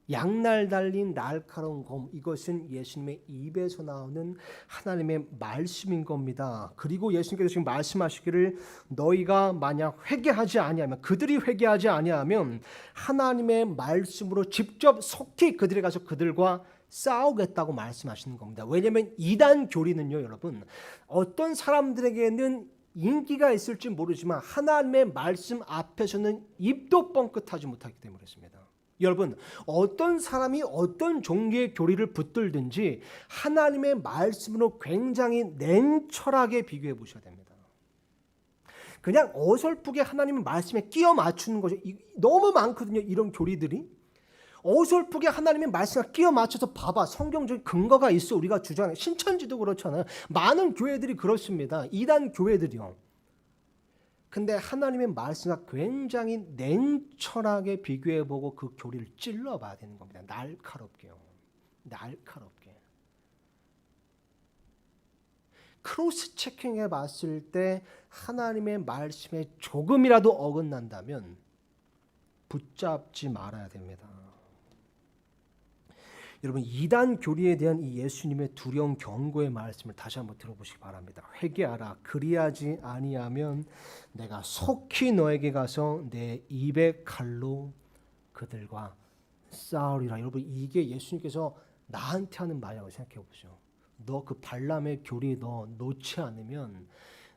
양날 달린 날카로운 검, 이것은 예수님의 입에서 나오는 하나님의 말씀인 겁니다. 그리고 예수님께서 지금 말씀하시기를 너희가 만약 회개하지 아니하면, 그들이 회개하지 아니하면 하나님의 말씀으로 직접 속히 그들에 가서 그들과 싸우겠다고 말씀하시는 겁니다. 왜냐하면 이단 교리는요, 여러분, 어떤 사람들에게는 인기가 있을지 모르지만 하나님의 말씀 앞에서는 입도 뻥끗하지 못하기 때문에 그렇습니다. 여러분, 어떤 사람이 어떤 종류의 교리를 붙들든지 하나님의 말씀으로 굉장히 냉철하게 비교해 보셔야 됩니다. 그냥 어설프게 하나님의 말씀에 끼워 맞추는 거죠. 너무 많거든요, 이런 교리들이. 어설프게 하나님의 말씀에 끼워 맞춰서 봐봐, 성경적인 근거가 있어, 우리가 주장해. 신천지도 그렇잖아요. 많은 교회들이 그렇습니다. 이단 교회들이요. 근데 하나님의 말씀과 굉장히 냉철하게 비교해보고 그 교리를 찔러봐야 되는 겁니다. 날카롭게요. 날카롭게. 크로스 체킹해 봤을 때 하나님의 말씀에 조금이라도 어긋난다면 붙잡지 말아야 됩니다. 여러분, 이단 교리에 대한 이 예수님의 두려운 경고의 말씀을 다시 한번 들어보시기 바랍니다. 회개하라. 그리하지 아니하면 내가 속히 너에게 가서 내 입의 칼로 그들과 싸우리라. 여러분, 이게 예수님께서 나한테 하는 말이라고 생각해 보세요. 너 그 발람의 교리 너 놓지 않으면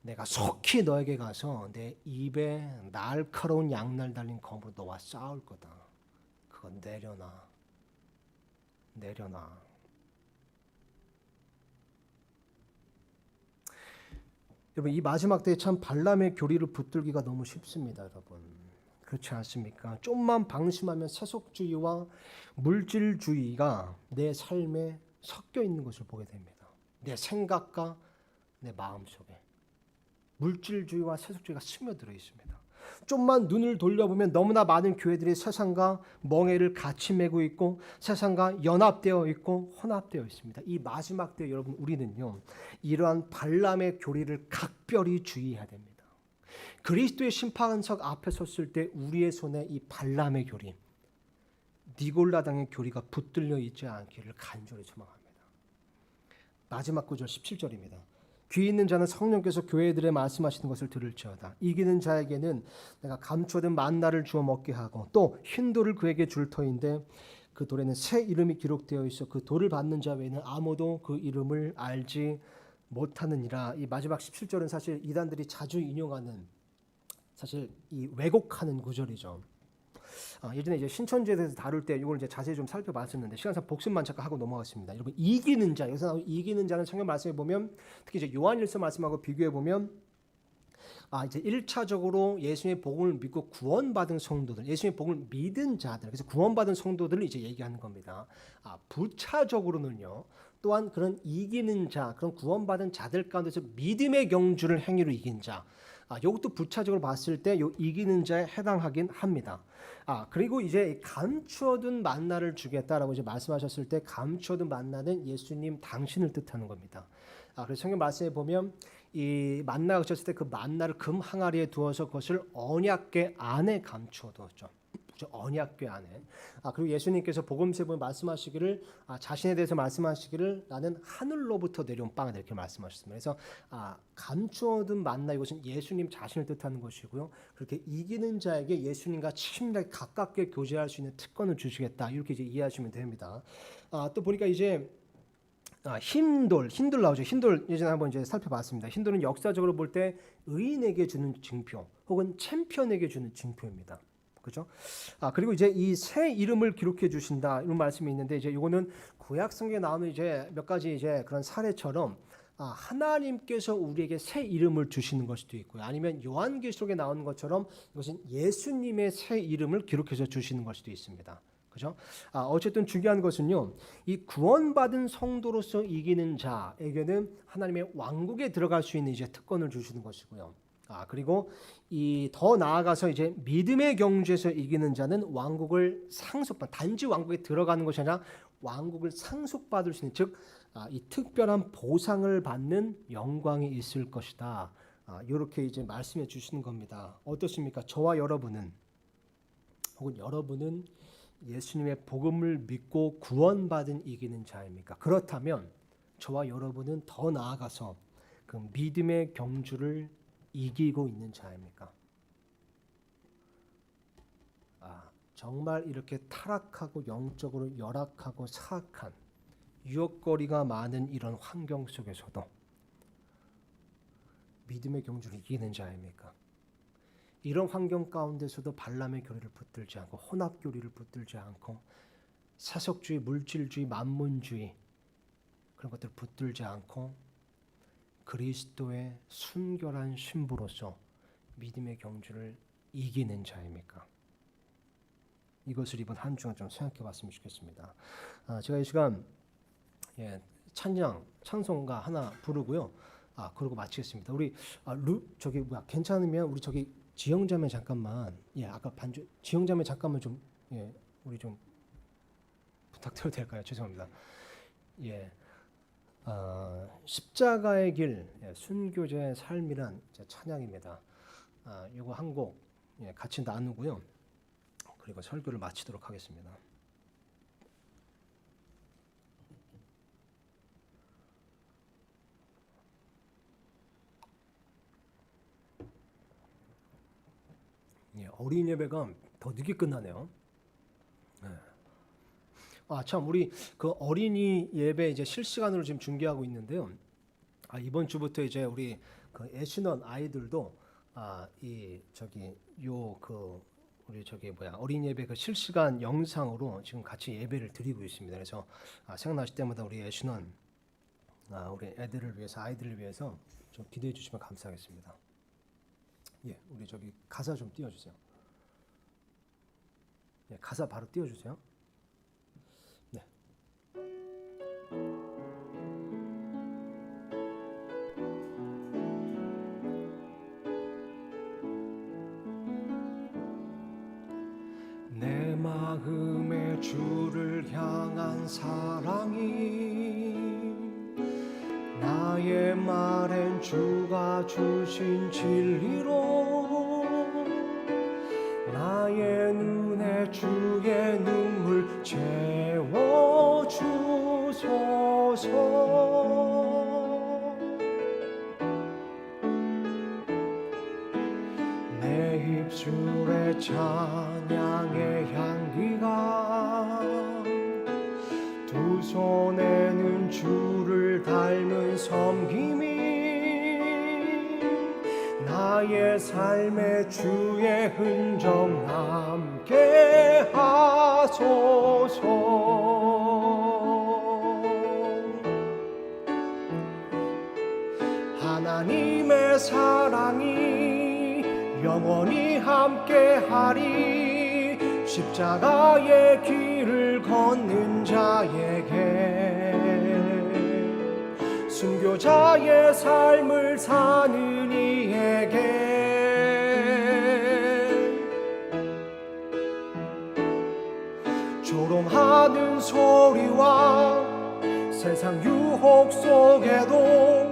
내가 속히 너에게 가서 내 입에 날카로운 양날 달린 검으로 너와 싸울 거다. 그건 내려놔. 여러분, 이 마지막 때에 참 발람의 교리를 붙들기가 너무 쉽습니다, 여러분. 그렇지 않습니까? 좀만 방심하면 세속주의와 물질주의가 내 삶에 섞여 있는 것을 보게 됩니다. 내 생각과 내 마음 속에 물질주의와 세속주의가 스며들어 있습니다. 좀만 눈을 돌려보면 너무나 많은 교회들이 세상과 멍해를 같이 메고 있고 세상과 연합되어 있고 혼합되어 있습니다. 이 마지막 때 여러분, 우리는요, 이러한 발람의 교리를 각별히 주의해야 됩니다. 그리스도의 심판석 앞에 섰을 때 우리의 손에 이 발람의 교리, 니골라당의 교리가 붙들려 있지 않기를 간절히 소망합니다. 마지막 구절 17절입니다. 귀 있는 자는 성령께서 교회들에 말씀하시는 것을 들을지어다. 이기는 자에게는 내가 감춰둔 만나를 주어 먹게 하고 또 흰 돌을 그에게 줄 터인데 그 돌에는 새 이름이 기록되어 있어 그 돌을 받는 자 외에는 아무도 그 이름을 알지 못하느니라. 이 마지막 17절은 사실 이단들이 자주 인용하는 사실 이 왜곡하는 구절이죠. 예전에 이제 신천지에 대해서 다룰 때 이걸 이제 자세히 좀 살펴봤었는데 시간상 복습만 잠깐 하고 넘어갔습니다. 여러분 이기는 자 여기서 나오는 이기는 자는 성경 말씀에 보면 특히 이제 요한일서 말씀하고 비교해 보면 이제 1차적으로 예수님의 복음을 믿고 구원받은 성도들, 예수님의 복음을 믿은 자들, 그래서 구원받은 성도들을 이제 얘기하는 겁니다. 부차적으로는요. 또한 그런 이기는 자, 그런 구원받은 자들 가운데서 믿음의 경주를 행위로 이긴 자, 이것도 부차적으로 봤을 때 요 이기는 자에 해당하긴 합니다. 그리고 이제 감추어둔 만나를 주겠다라고 이제 말씀하셨을 때 감추어둔 만나는 예수님 당신을 뜻하는 겁니다. 그래서 성경 말씀에 보면 이 만나가 그쳤을 때 그 만나를 금 항아리에 두어서 그것을 언약궤 안에 감추어 두었죠. 언약궤 안에. 그리고 예수님께서 복음서에 보면 말씀하시기를 자신에 대해서 말씀하시기를 나는 하늘로부터 내려온 빵이다 이렇게 말씀하셨습니다. 그래서 감추어둔 만나 이것은 예수님 자신을 뜻하는 것이고요. 그렇게 이기는 자에게 예수님과 친밀하게 가깝게 교제할 수 있는 특권을 주시겠다 이렇게 이제 이해하시면 됩니다. 또 보니까 이제 힘돌 나오죠. 힘돌 예전에 한번 이제 살펴봤습니다. 힘돌은 역사적으로 볼 때 의인에게 주는 징표 혹은 챔피언에게 주는 징표입니다. 그렇죠? 그리고 이제 이 새 이름을 기록해 주신다 이런 말씀이 있는데 이제 이거는 구약 성경에 나오는 이제 몇 가지 이제 그런 사례처럼 하나님께서 우리에게 새 이름을 주시는 걸 수도 있고요. 아니면 요한계시록에 나오는 것처럼 이것은 예수님의 새 이름을 기록해서 주시는 걸 수도 있습니다. 그죠? 어쨌든 중요한 것은요, 이 구원받은 성도로서 이기는 자에게는 하나님의 왕국에 들어갈 수 있는 이제 특권을 주시는 것이고요. 그리고 이 더 나아가서 이제 믿음의 경주에서 이기는 자는 왕국을 단지 왕국에 들어가는 것이 아니라 왕국을 상속받을 수 있는, 즉 이 특별한 보상을 받는 영광이 있을 것이다. 이렇게 이제 말씀해 주시는 겁니다. 어떻습니까? 저와 여러분은 혹은 여러분은 예수님의 복음을 믿고 구원받은 이기는 자입니까? 그렇다면 저와 여러분은 더 나아가서 그 믿음의 경주를 이기고 있는 자입니까? 정말 이렇게 타락하고 영적으로 열악하고 사악한 유혹거리가 많은 이런 환경 속에서도 믿음의 경주를 이기는 자입니까? 이런 환경 가운데서도 발람의 교리를 붙들지 않고 혼합 교리를 붙들지 않고 세속주의, 물질주의, 만문주의 그런 것들을 붙들지 않고 그리스도의 순결한 신부로서 믿음의 경주를 이기는 자입니까? 이것을 이번 한 주간 좀 생각해 봤으면 좋겠습니다. 제가 이 시간 찬송가 하나 부르고요. 그러고 마치겠습니다. 우리 괜찮으면 우리 저기 지영자매 잠깐만 아까 반주 지영자매 잠깐만 좀 우리 좀 부탁드려도 될까요? 죄송합니다. 십자가의 길 순교자의 삶이란 찬양입니다. 이거 한 곡 같이 나누고요. 그리고 설교를 마치도록 하겠습니다. 어린 예배가 더 늦게 끝나네요. 참 우리 그 어린이 예배 이제 실시간으로 지금 중계하고 있는데요. 이번 주부터 이제 우리 그 애신원 아이들도 어린 예배 그 실시간 영상으로 지금 같이 예배를 드리고 있습니다. 그래서 생각나실 때마다 우리 애신원 우리 애들을 위해서 아이들을 위해서 좀 기도해 주시면 감사하겠습니다. 우리 저기 가사 좀 띄워주세요. 가사 바로 띄워주세요. 네. 내 마음의 주를 향한 사랑이 나의 말엔 주가 주신 진리로 나의 눈에 주의 눈물 채워주소서. 내 입술에 찬양의 향기가 두 손에는 주를 닮은 섬김이 나의 삶에 주의 흔적 남게 하소서. 하나님의 사랑이 영원히 함께하리. 십자가의 길을 걷는 자에게, 순교자의 삶을 사는 이에게 조롱하는 소리와 세상 유혹 속에도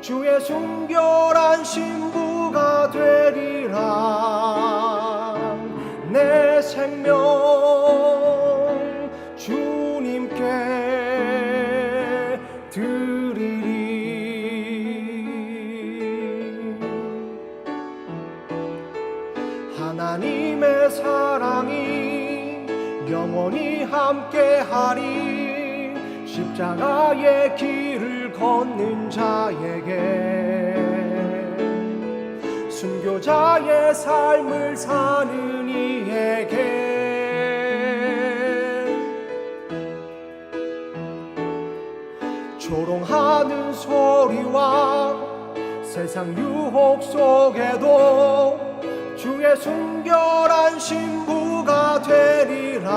주의 순결한 신부가 되리라. 내 생명 주님께 드리리. 하나님의 사랑이 영원히 함께하리. 십자가의 길을 걷는 자에게, 순교자의 삶을 사는 이에게 조롱하는 소리와 세상 유혹 속에도 주의 순결한 신부가 되리라.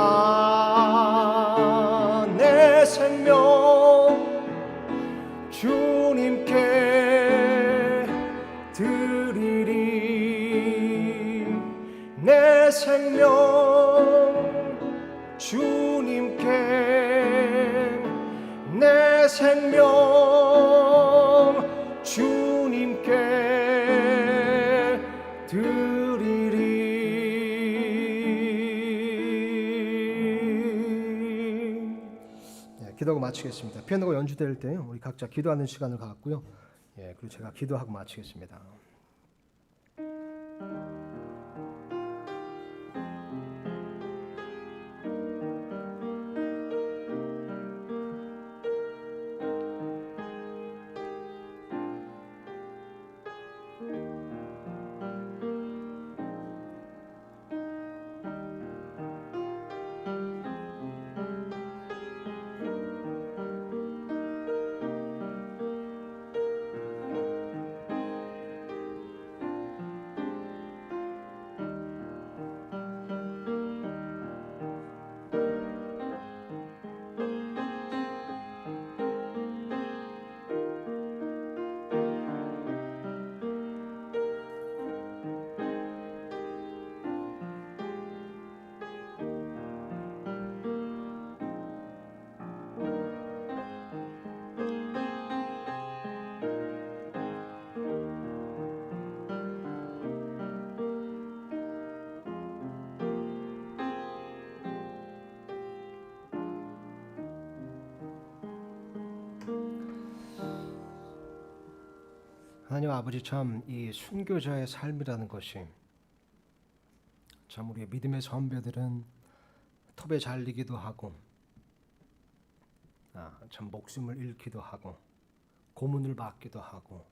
내 생명 주님께 드리리. 내 생명 주님께, 내 생명 주님께 드리리. 기도하고 마치겠습니다. 피아노가 연주될 때 우리 각자 기도하는 시간을 갖고요. 그리고 제가 기도하고 마치겠습니다. 하나님 아버지, 참 이 순교자의 삶이라는 것이 참 우리의 믿음의 선배들은 톱에 잘리기도 하고 참 목숨을 잃기도 하고 고문을 받기도 하고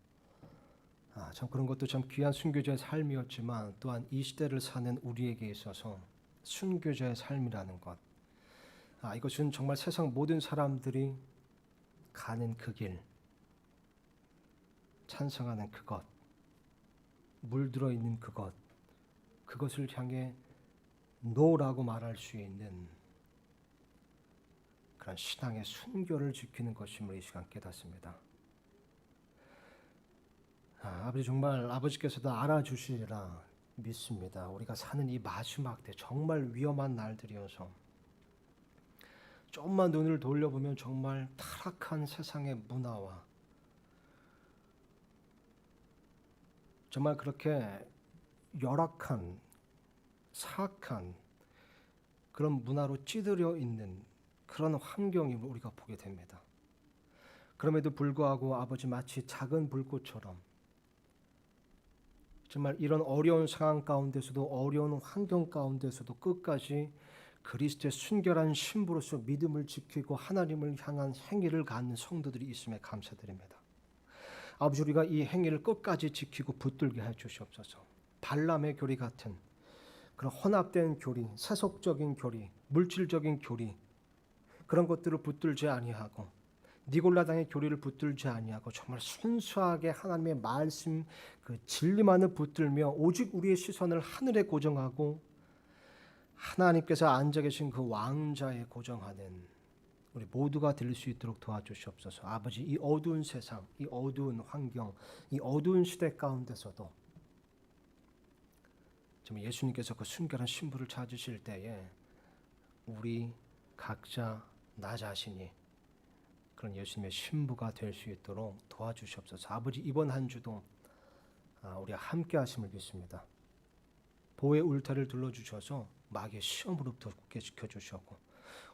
참 그런 것도 참 귀한 순교자의 삶이었지만, 또한 이 시대를 사는 우리에게 있어서 순교자의 삶이라는 것, 이것은 정말 세상 모든 사람들이 가는 그 길, 찬성하는 그것, 물들어 있는 그것을 향해 노라고 말할 수 있는 그런 신앙의 순교를 지키는 것임을 이 시간 깨닫습니다. 아버지, 정말 아버지께서도 알아주시리라 믿습니다. 우리가 사는 이 마지막 때 정말 위험한 날들이어서 조금만 눈을 돌려보면 정말 타락한 세상의 문화와 정말 그렇게 열악한 사악한 그런 문화로 찌들어 있는 그런 환경을 우리가 보게 됩니다. 그럼에도 불구하고 아버지, 마치 작은 불꽃처럼 정말 이런 어려운 상황 가운데서도, 어려운 환경 가운데서도 끝까지 그리스도의 순결한 신부로서 믿음을 지키고 하나님을 향한 행위를 갖는 성도들이 있음에 감사드립니다. 아버지 우리가 이 행위를 끝까지 지키고 붙들게 해 주시옵소서. 발람의 교리 같은 그런 혼합된 교리, 세속적인 교리, 물질적인 교리 그런 것들을 붙들지 아니하고 니골라당의 교리를 붙들지 아니하고 정말 순수하게 하나님의 말씀 그 진리만을 붙들며 오직 우리의 시선을 하늘에 고정하고 하나님께서 앉아 계신 그 왕자에 고정하는 우리 모두가 될 수 있도록 도와주시옵소서. 아버지 이 어두운 세상, 이 어두운 환경, 이 어두운 시대 가운데서도 정말 예수님께서 그 순결한 신부를 찾으실 때에 우리 각자 나 자신이 그런 예수님의 신부가 될 수 있도록 도와주시옵소서. 아버지 이번 한 주도 우리가 함께 하심을 믿습니다. 보호의 울타리를 둘러주셔서 마귀의 시험으로부터 굳게 지켜주셨고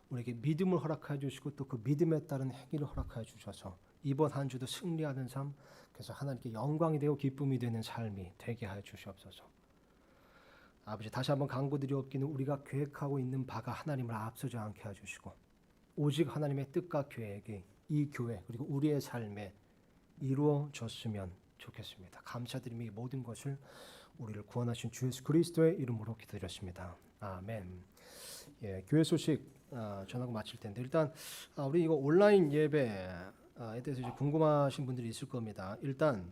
우리에게 믿음을 허락해 주시고 또 그 믿음에 따른 행위를 허락해 주셔서 이번 한 주도 승리하는 삶, 그래서 하나님께 영광이 되고 기쁨이 되는 삶이 되게 하여 주시옵소서. 아버지 다시 한번 간구드리옵기는 우리가 계획하고 있는 바가 하나님을 앞서지 않게 해주시고 오직 하나님의 뜻과 계획이 이 교회 그리고 우리의 삶에 이루어졌으면 좋겠습니다. 감사드리며 이 모든 것을 우리를 구원하신 주 예수 그리스도의 이름으로 기도드렸습니다. 아멘. 예, 교회 소식 전하고 마칠 텐데 일단 우리 이거 온라인 예배에 대해서 이제 궁금하신 분들이 있을 겁니다. 일단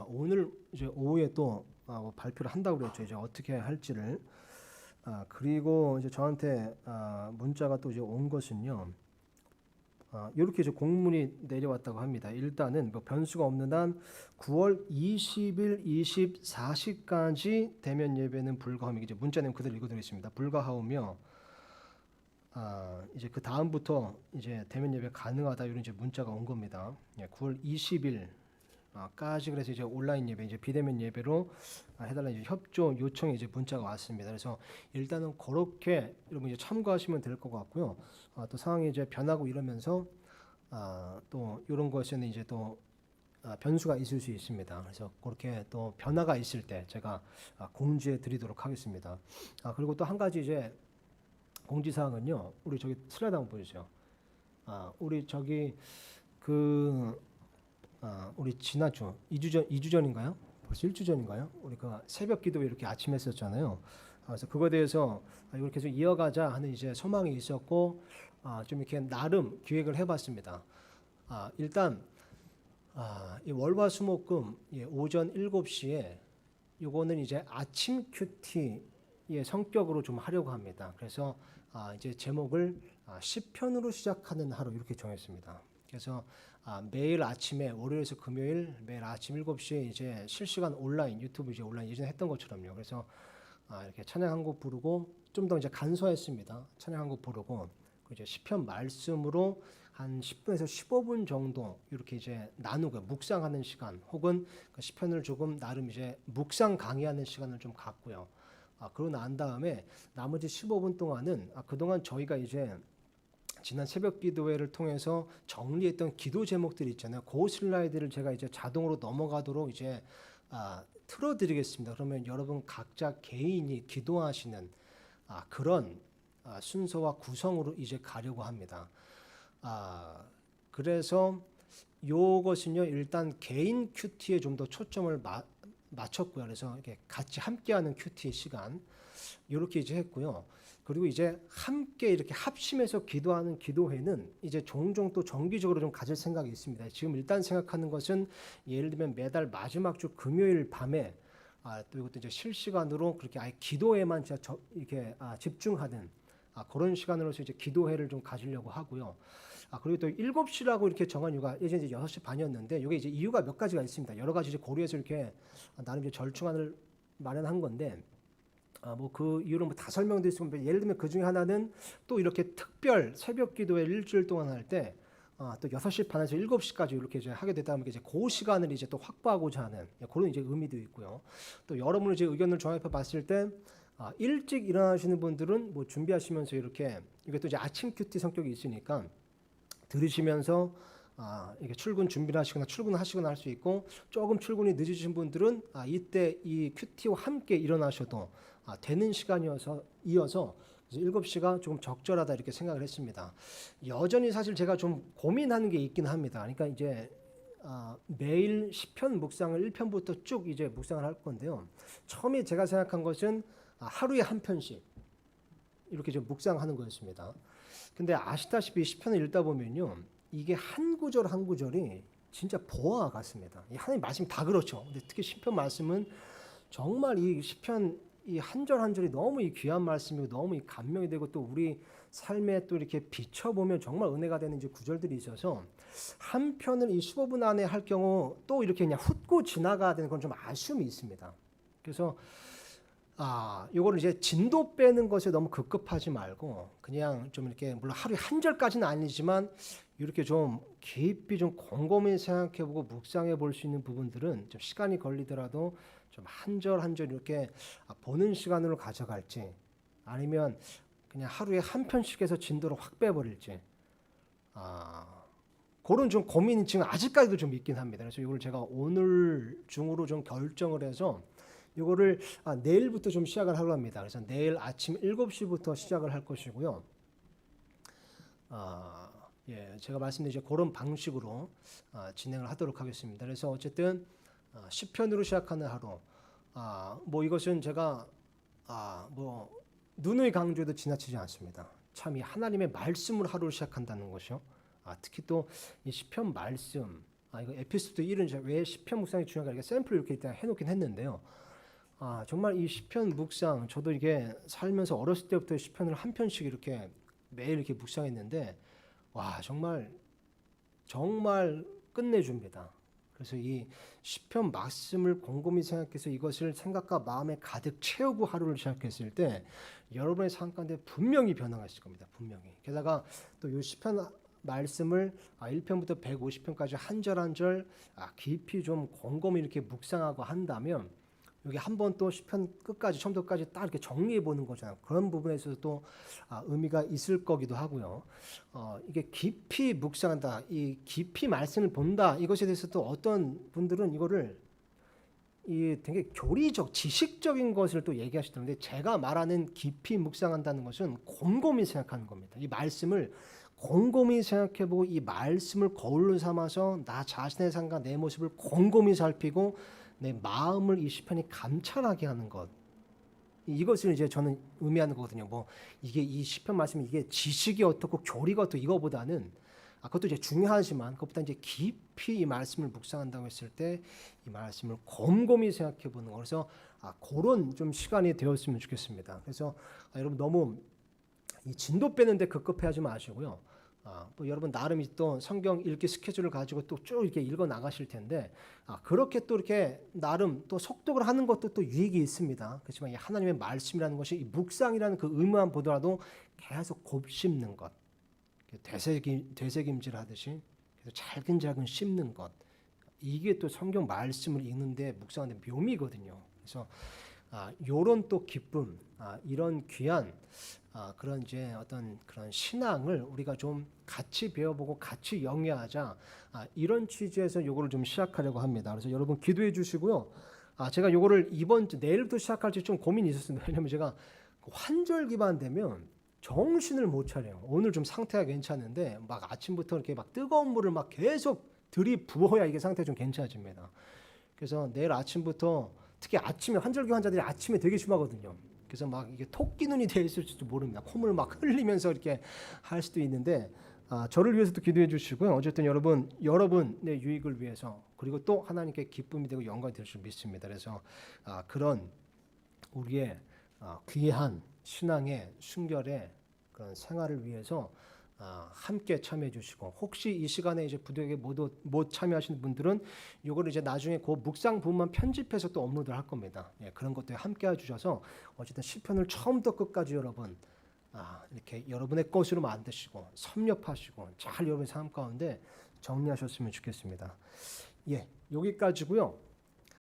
오늘 이제 오후에 또 발표를 한다고 그랬죠. 이제 어떻게 할지를 그리고 이제 저한테 문자가 또 이제 온 것은요. 이렇게 이제 공문이 내려왔다고 합니다. 일단은 뭐 변수가 없는 한 9월 20일 24시까지 대면 예배는 불가하며 이제 문자 내용 그대로 읽어드리겠습니다. 불가하오며 이제 그 다음부터 이제 대면 예배 가능하다 이런 이제 문자가 온 겁니다. 9월 20일 까지 그래서 이제 온라인 예배 이제 비대면 예배로 해달라는 이제 협조 요청이 이제 문자가 왔습니다. 그래서 일단은 그렇게 여러분 이제 참고하시면 될 것 같고요. 또 상황이 이제 변하고 이러면서 또 이런 것에는 이제 또 변수가 있을 수 있습니다. 그래서 그렇게 또 변화가 있을 때 제가 공지해 드리도록 하겠습니다. 그리고 또 한 가지 이제 공지사항은요. 우리 저기 슬라이드 한번 보여주세요. 우리 저기 우리 지난주 2주 전인가요? 벌써 1주 전인가요? 우리 그 새벽 기도 이렇게 아침에 했었잖아요. 그래서 그거에 대해서 이걸 계속 이어가자 하는 이제 소망이 있었고 좀 이렇게 나름 기획을 해봤습니다. 일단 이 월화수목금 오전 7시에 요거는 이제 아침 큐티의 성격으로 좀 하려고 합니다. 그래서 이제 제목을 시편으로 시작하는 하루 이렇게 정했습니다. 그래서 매일 아침에 월요일에서 금요일 매일 아침 7시에 이제 실시간 온라인 유튜브 이제 온라인 예전에 했던 것처럼요. 그래서 이렇게 찬양 한 곡 부르고 좀 더 이제 간소했습니다. 찬양 한 곡 부르고 이제 시편 말씀으로 한 10분에서 15분 정도 이렇게 이제 나누고 묵상하는 시간 혹은 그 시편을 조금 나름 이제 묵상 강의하는 시간을 좀 갖고요. 그러고 난 다음에 나머지 15분 동안은 그동안 저희가 이제 지난 새벽 기도회를 통해서 정리했던 기도 제목들이 있잖아요. 그 슬라이드를 제가 이제 자동으로 넘어가도록 이제 틀어드리겠습니다. 그러면 여러분 각자 개인이 기도하시는 그런 순서와 구성으로 이제 가려고 합니다. 그래서 요것은요 일단 개인 큐티에 좀 더 초점을 맞췄고요. 그래서 이렇게 같이 함께하는 큐티 시간 이렇게 이제 했고요. 그리고 이제 함께 이렇게 합심해서 기도하는 기도회는 이제 종종 또 정기적으로 좀 가질 생각이 있습니다. 지금 일단 생각하는 것은 예를 들면 매달 마지막 주 금요일 밤에 또 이것도 이제 실시간으로 그렇게 아예 기도회만 진짜 이렇게 집중하는 그런 시간으로서 이제 기도회를 좀 가지려고 하고요. 그리고 또 7시라고 이렇게 정한 이유가 예전에 이제 6시 반이었는데 이게 이제 이유가 몇 가지가 있습니다. 여러 가지 이제 고려해서 이렇게 나름 이제 절충안을 마련한 건데 뭐 그 이유는 뭐 다 설명드릴 수 있으면 예를 들면 그 중에 하나는 또 이렇게 특별 새벽 기도회 일주일 동안 할 때 또 6시 반에서 7시까지 이렇게 이제 하게 되다 보니까 이제 그 시간을 이제 또 확보하고자 하는 그런 이제 의미도 있고요. 또 여러분의 이제 의견을 종합해 봤을 때 일찍 일어나시는 분들은 뭐 준비하시면서 이렇게 이게 또 이제 아침 큐티 성격이 있으니까 들으시면서 이게 출근 준비를 하시거나 출근하시거나 할 수 있고 조금 출근이 늦으신 분들은 이때 이 큐티와 함께 일어나셔도 되는 시간이어서 이어서 7시가 조금 적절하다 이렇게 생각을 했습니다. 여전히 사실 제가 좀 고민하는 게 있긴 합니다. 그러니까 이제 매일 시편 묵상을 1편부터 쭉 이제 묵상을 할 건데요. 처음에 제가 생각한 것은 하루에 한 편씩 이렇게 좀 묵상하는 거였습니다. 근데 아시다시피 시편을 읽다 보면요, 이게 한 구절 한 구절이 진짜 보화와 같습니다. 이 하나님 말씀이 다 그렇죠. 근데 특히 시편 말씀은 정말 이 시편 이 한 절 한 절이 너무 이 귀한 말씀이고 너무 이 감명이 되고 또 우리 삶에 또 이렇게 비춰보면 정말 은혜가 되는 이제 구절들이 있어서 한 편을 이 15분 안에 할 경우 또 이렇게 그냥 훑고 지나가야 되는 건 좀 아쉬움이 있습니다. 그래서 요거를 이제 진도 빼는 것에 너무 급급하지 말고 그냥 좀 이렇게 물론 하루에 한 절까지는 아니지만 이렇게 좀 깊이 좀 곰곰이 생각해보고 묵상해 볼 수 있는 부분들은 좀 시간이 걸리더라도 좀 한 절 한 절 이렇게 보는 시간으로 가져갈지 아니면 그냥 하루에 한 편씩 해서 진도를 확 빼버릴지 그런 좀 고민이 지금 아직까지도 좀 있긴 합니다. 그래서 이걸 제가 오늘 중으로 좀 결정을 해서 이거를 내일부터 좀 시작을 하려고 합니다. 그래서 내일 아침 7시부터 시작을 할 것이고요. 제가 말씀드린 그런 방식으로 진행을 하도록 하겠습니다. 그래서 어쨌든 시편으로 시작하는 하루. 뭐 이것은 제가 뭐 누누이 강조해도 지나치지 않습니다. 참 이 하나님의 말씀으로 하루를 시작한다는 것이요. 특히 또 이 시편 말씀. 이거 에피소드 1은 왜 시편 묵상이 중요한가 이렇게 샘플을 이렇게 일단 해놓긴 했는데요. 정말 이 시편 묵상 저도 이게 살면서 어렸을 때부터 시편을 한 편씩 이렇게 매일 이렇게 묵상했는데 와 정말 끝내줍니다. 그래서 이 시편 말씀을 곰곰이 생각해서 이것을 생각과 마음에 가득 채우고 하루를 시작했을 때 여러분의 삶 가운데 분명히 변화가 있을 겁니다. 분명히. 게다가 또 이 시편 말씀을 1편부터 150편까지 한 절 한 절 깊이 좀 곰곰이 이렇게 묵상하고 한다면 여기 한번 또 시편 끝까지 처음부터 끝까지 딱 이렇게 정리해 보는 거잖아요. 그런 부분에 있어서 또 의미가 있을 거기도 하고요. 이게 깊이 묵상한다, 이 깊이 말씀을 본다 이것에 대해서 또 어떤 분들은 이거를 이 되게 교리적, 지식적인 것을 또 얘기하시던데 제가 말하는 깊이 묵상한다는 것은 곰곰이 생각하는 겁니다. 이 말씀을 곰곰이 생각해보고 이 말씀을 거울로 삼아서 나 자신의 삶과 내 모습을 곰곰이 살피고 내 마음을 이 시편이 감찰하게 하는 것. 이것을 이제 저는 의미하는 거거든요. 뭐 이게 이 시편 말씀이 이게 지식이 어떻고 교리가 어떻고 이거보다는 그것도 이제 중요하지만 그것보다 이제 깊이 이 말씀을 묵상한다고 했을 때 이 말씀을 곰곰이 생각해 보는 거. 그래서 그런 좀 시간이 되었으면 좋겠습니다. 그래서 여러분 너무 이 진도 빼는데 급급해하지 마시고요. 뭐 여러분 나름 또 성경 읽기 스케줄을 가지고 또 쭉 이렇게 읽어 나가실 텐데 그렇게 또 이렇게 나름 또 속독을 하는 것도 또 유익이 있습니다. 그렇지만 이 하나님의 말씀이라는 것이 이 묵상이라는 그 의무만 보더라도 계속 곱씹는 것, 되새김질 하듯이 그래서 잘근잘근 씹는 것, 이게 또 성경 말씀을 읽는데 묵상하는 묘미거든요. 그래서 요런 또 기쁨, 이런 귀한 그런 이제 어떤 그런 신앙을 우리가 좀 같이 배워보고 같이 영위하자, 이런 취지에서 요거를 좀 시작하려고 합니다. 그래서 여러분 기도해 주시고요. 제가 요거를 이번 주 내일부터 시작할지 좀 고민이 있었습니다. 왜냐면 제가 환절 기간 되면 정신을 못 차려요. 오늘 좀 상태가 괜찮은데 막 아침부터 이렇게 막 뜨거운 물을 막 계속 들이부어야 이게 상태가 좀 괜찮아집니다. 그래서 내일 아침부터 특히 아침에 환절기 환자들이 아침에 되게 심하거든요. 그래서 막 이게 토끼 눈이 돼 있을지도 모릅니다. 콧물 막 흘리면서 이렇게 할 수도 있는데 저를 위해서도 기도해 주시고요. 어쨌든 여러분의 유익을 위해서 그리고 또 하나님께 기쁨이 되고 영광이 될 줄 믿습니다. 그래서 그런 우리의 귀한 신앙의 순결의 그런 생활을 위해서 함께 참여해 주시고 혹시 이 시간에 이제 부득이하게 못 참여하시는 분들은 이걸 이제 나중에 그 묵상 부분만 편집해서 또 업로드를 할 겁니다. 그런 것들에 함께 해주셔서 어쨌든 시편을 처음부터 끝까지 여러분 이렇게 여러분의 것으로 만드시고 섭렵하시고 잘 여러분의 삶 가운데 정리하셨으면 좋겠습니다. 여기까지고요.